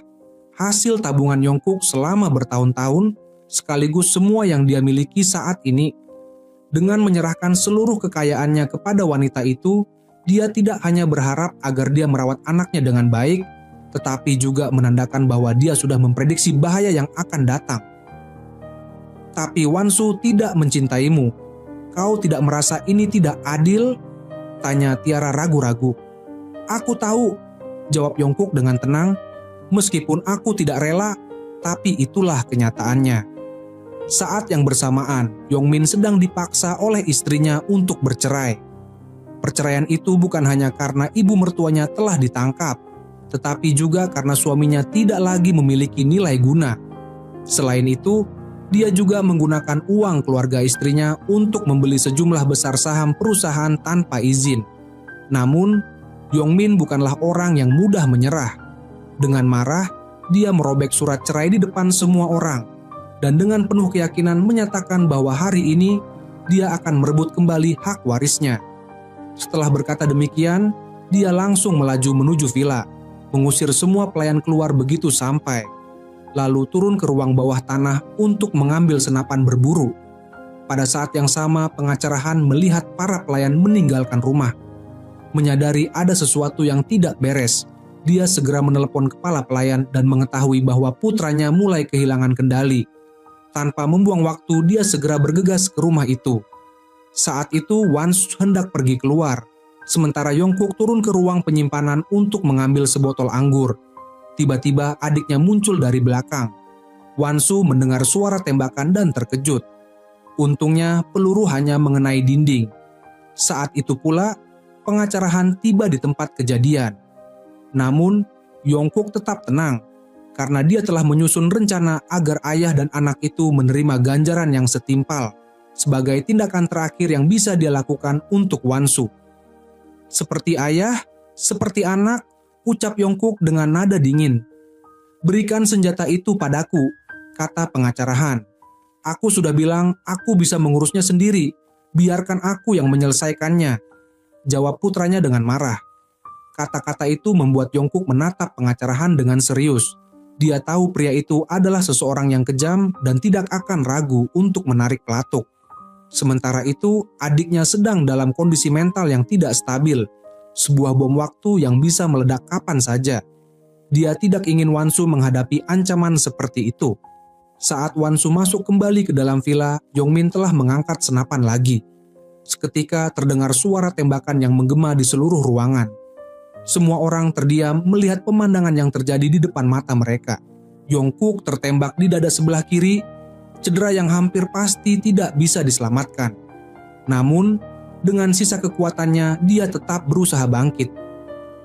hasil tabungan Yongkuk selama bertahun-tahun, sekaligus semua yang dia miliki saat ini. Dengan menyerahkan seluruh kekayaannya kepada wanita itu, dia tidak hanya berharap agar dia merawat anaknya dengan baik, tetapi juga menandakan bahwa dia sudah memprediksi bahaya yang akan datang. "Tapi Wansu tidak mencintaimu. Kau tidak merasa ini tidak adil?" tanya Tiara ragu-ragu. "Aku tahu," jawab Yongkuk dengan tenang. "Meskipun aku tidak rela, tapi itulah kenyataannya." Saat yang bersamaan, Yongmin sedang dipaksa oleh istrinya untuk bercerai. Perceraian itu bukan hanya karena ibu mertuanya telah ditangkap, tetapi juga karena suaminya tidak lagi memiliki nilai guna. Selain itu, dia juga menggunakan uang keluarga istrinya untuk membeli sejumlah besar saham perusahaan tanpa izin. Namun, Yongmin bukanlah orang yang mudah menyerah. Dengan marah, dia merobek surat cerai di depan semua orang, dan dengan penuh keyakinan menyatakan bahwa hari ini dia akan merebut kembali hak warisnya. Setelah berkata demikian, dia langsung melaju menuju villa, mengusir semua pelayan keluar begitu sampai, lalu turun ke ruang bawah tanah untuk mengambil senapan berburu. Pada saat yang sama, pengacara Han melihat para pelayan meninggalkan rumah. Menyadari ada sesuatu yang tidak beres, dia segera menelepon kepala pelayan dan mengetahui bahwa putranya mulai kehilangan kendali. Tanpa membuang waktu, dia segera bergegas ke rumah itu. Saat itu, Wan-su hendak pergi keluar, sementara Yongkook turun ke ruang penyimpanan untuk mengambil sebotol anggur. Tiba-tiba adiknya muncul dari belakang. Wan-su mendengar suara tembakan dan terkejut. Untungnya peluru hanya mengenai dinding. Saat itu pula, pengacara Han tiba di tempat kejadian. Namun, Yongkook tetap tenang karena dia telah menyusun rencana agar ayah dan anak itu menerima ganjaran yang setimpal sebagai tindakan terakhir yang bisa dia lakukan untuk Wan-su. Seperti ayah, seperti anak, ucap Yongkook dengan nada dingin. "Berikan senjata itu padaku," kata pengacara Han. "Aku sudah bilang aku bisa mengurusnya sendiri. Biarkan aku yang menyelesaikannya," jawab putranya dengan marah. Kata-kata itu membuat Yongkook menatap pengacara Han dengan serius. Dia tahu pria itu adalah seseorang yang kejam dan tidak akan ragu untuk menarik pelatuk. Sementara itu, adiknya sedang dalam kondisi mental yang tidak stabil, sebuah bom waktu yang bisa meledak kapan saja. Dia tidak ingin Wan-su menghadapi ancaman seperti itu. Saat Wan-su masuk kembali ke dalam villa, Yongmin telah mengangkat senapan lagi. Seketika terdengar suara tembakan yang menggema di seluruh ruangan. Semua orang terdiam melihat pemandangan yang terjadi di depan mata mereka. Yongkook tertembak di dada sebelah kiri, cedera yang hampir pasti tidak bisa diselamatkan. Namun, dengan sisa kekuatannya, dia tetap berusaha bangkit.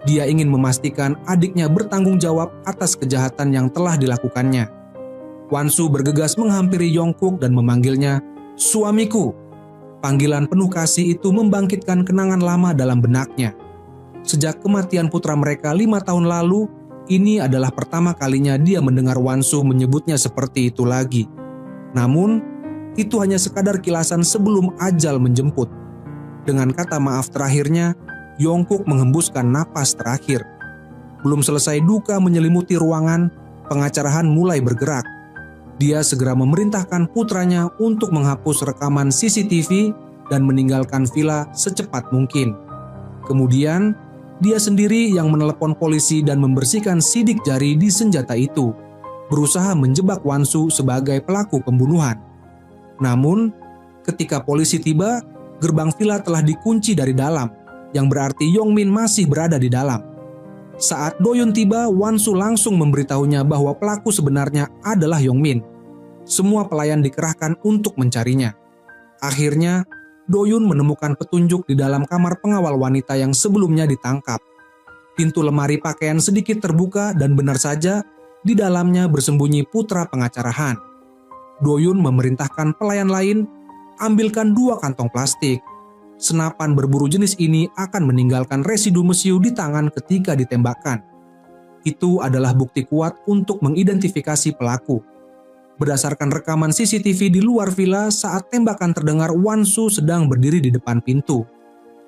Dia ingin memastikan adiknya bertanggung jawab atas kejahatan yang telah dilakukannya. Wan-su bergegas menghampiri Yongkook dan memanggilnya, "Suamiku." Panggilan penuh kasih itu membangkitkan kenangan lama dalam benaknya. Sejak kematian putra mereka 5 tahun lalu, ini adalah pertama kalinya dia mendengar Wan-su menyebutnya seperti itu lagi. Namun, itu hanya sekadar kilasan sebelum ajal menjemput. Dengan kata maaf terakhirnya, Yongkook menghembuskan napas terakhir. Belum selesai duka menyelimuti ruangan, pengacara Han mulai bergerak. Dia segera memerintahkan putranya untuk menghapus rekaman CCTV dan meninggalkan villa secepat mungkin. Kemudian, dia sendiri yang menelepon polisi dan membersihkan sidik jari di senjata itu, berusaha menjebak Wan-su sebagai pelaku pembunuhan. Namun, ketika polisi tiba, gerbang villa telah dikunci dari dalam, yang berarti Yongmin masih berada di dalam. Saat Do-yun tiba, Wan-su langsung memberitahunya bahwa pelaku sebenarnya adalah Yongmin. Semua pelayan dikerahkan untuk mencarinya. Akhirnya, Do-yun menemukan petunjuk di dalam kamar pengawal wanita yang sebelumnya ditangkap. Pintu lemari pakaian sedikit terbuka dan benar saja, di dalamnya bersembunyi putra pengacara Han. Do-yun memerintahkan pelayan lain, ambilkan 2 kantong plastik. Senapan berburu jenis ini akan meninggalkan residu mesiu di tangan ketika ditembakkan. Itu adalah bukti kuat untuk mengidentifikasi pelaku. Berdasarkan rekaman CCTV di luar villa saat tembakan terdengar, Wan-su sedang berdiri di depan pintu.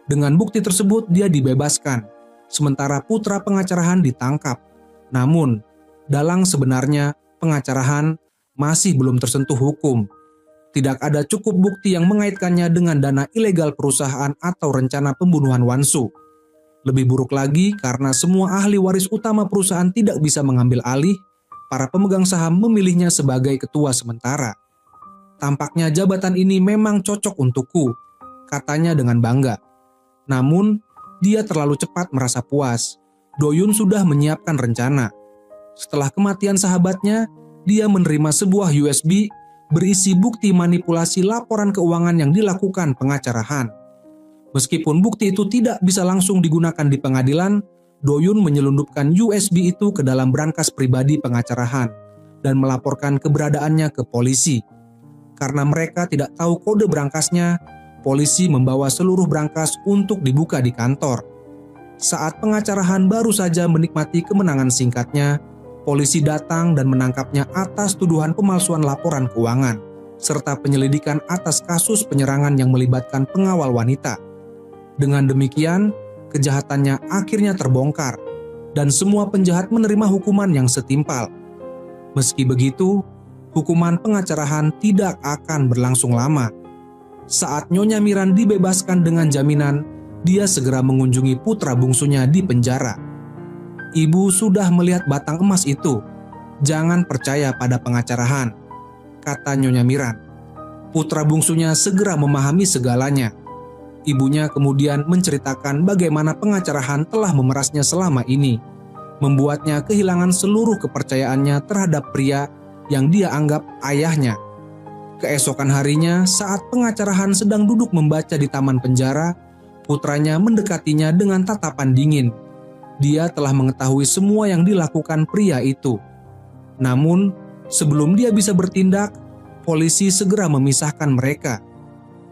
Dengan bukti tersebut dia dibebaskan, sementara putra pengacara Han ditangkap. Namun, dalang sebenarnya pengacara Han masih belum tersentuh hukum. Tidak ada cukup bukti yang mengaitkannya dengan dana ilegal perusahaan atau rencana pembunuhan Wan-su. Lebih buruk lagi karena semua ahli waris utama perusahaan tidak bisa mengambil alih, para pemegang saham memilihnya sebagai ketua sementara. "Tampaknya jabatan ini memang cocok untukku," katanya dengan bangga. Namun, dia terlalu cepat merasa puas. Do-yun sudah menyiapkan rencana. Setelah kematian sahabatnya, dia menerima sebuah USB berisi bukti manipulasi laporan keuangan yang dilakukan pengacara Han. Meskipun bukti itu tidak bisa langsung digunakan di pengadilan, Do-yun menyelundupkan USB itu ke dalam brankas pribadi pengacara Han dan melaporkan keberadaannya ke polisi. Karena mereka tidak tahu kode brankasnya, polisi membawa seluruh brankas untuk dibuka di kantor. Saat pengacara Han baru saja menikmati kemenangan singkatnya, polisi datang dan menangkapnya atas tuduhan pemalsuan laporan keuangan, serta penyelidikan atas kasus penyerangan yang melibatkan pengawal wanita. Dengan demikian, kejahatannya akhirnya terbongkar, dan semua penjahat menerima hukuman yang setimpal. Meski begitu, hukuman pengacara Han tidak akan berlangsung lama. Saat Nyonya Miran dibebaskan dengan jaminan, dia segera mengunjungi putra bungsunya di penjara. Ibu sudah melihat batang emas itu. Jangan percaya pada pengacarahan, kata Nyonya Miran. Putra bungsunya segera memahami segalanya. Ibunya kemudian menceritakan bagaimana pengacarahan telah memerasnya selama ini, membuatnya kehilangan seluruh kepercayaannya terhadap pria yang dia anggap ayahnya. Keesokan harinya, saat pengacarahan sedang duduk membaca di taman penjara, putranya mendekatinya dengan tatapan dingin. Dia telah mengetahui semua yang dilakukan pria itu. Namun, sebelum dia bisa bertindak, polisi segera memisahkan mereka.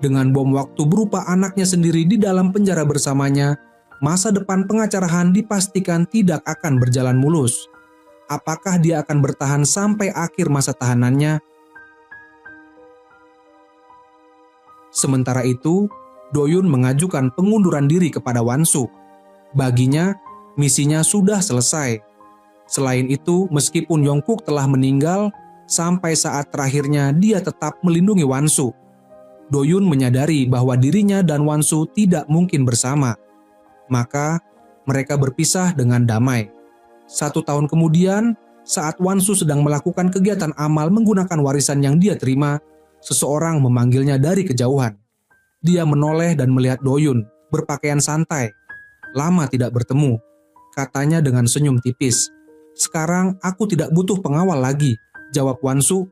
Dengan bom waktu berupa anaknya sendiri di dalam penjara bersamanya, masa depan pengacarahan dipastikan tidak akan berjalan mulus. Apakah dia akan bertahan sampai akhir masa tahanannya? Sementara itu, Doyun mengajukan pengunduran diri kepada Wansu. Baginya, misinya sudah selesai. Selain itu, meskipun Yongkuk telah meninggal, sampai saat terakhirnya dia tetap melindungi Wansu. Doyun menyadari bahwa dirinya dan Wansu tidak mungkin bersama. Maka, mereka berpisah dengan damai. 1 tahun kemudian, saat Wansu sedang melakukan kegiatan amal menggunakan warisan yang dia terima, seseorang memanggilnya dari kejauhan. Dia menoleh dan melihat Doyun, berpakaian santai. Lama tidak bertemu, katanya dengan senyum tipis. Sekarang aku tidak butuh pengawal lagi, jawab Wansu.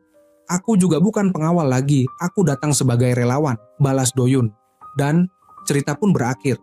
Aku juga bukan pengawal lagi, aku datang sebagai relawan, balas Doyun. Dan cerita pun berakhir.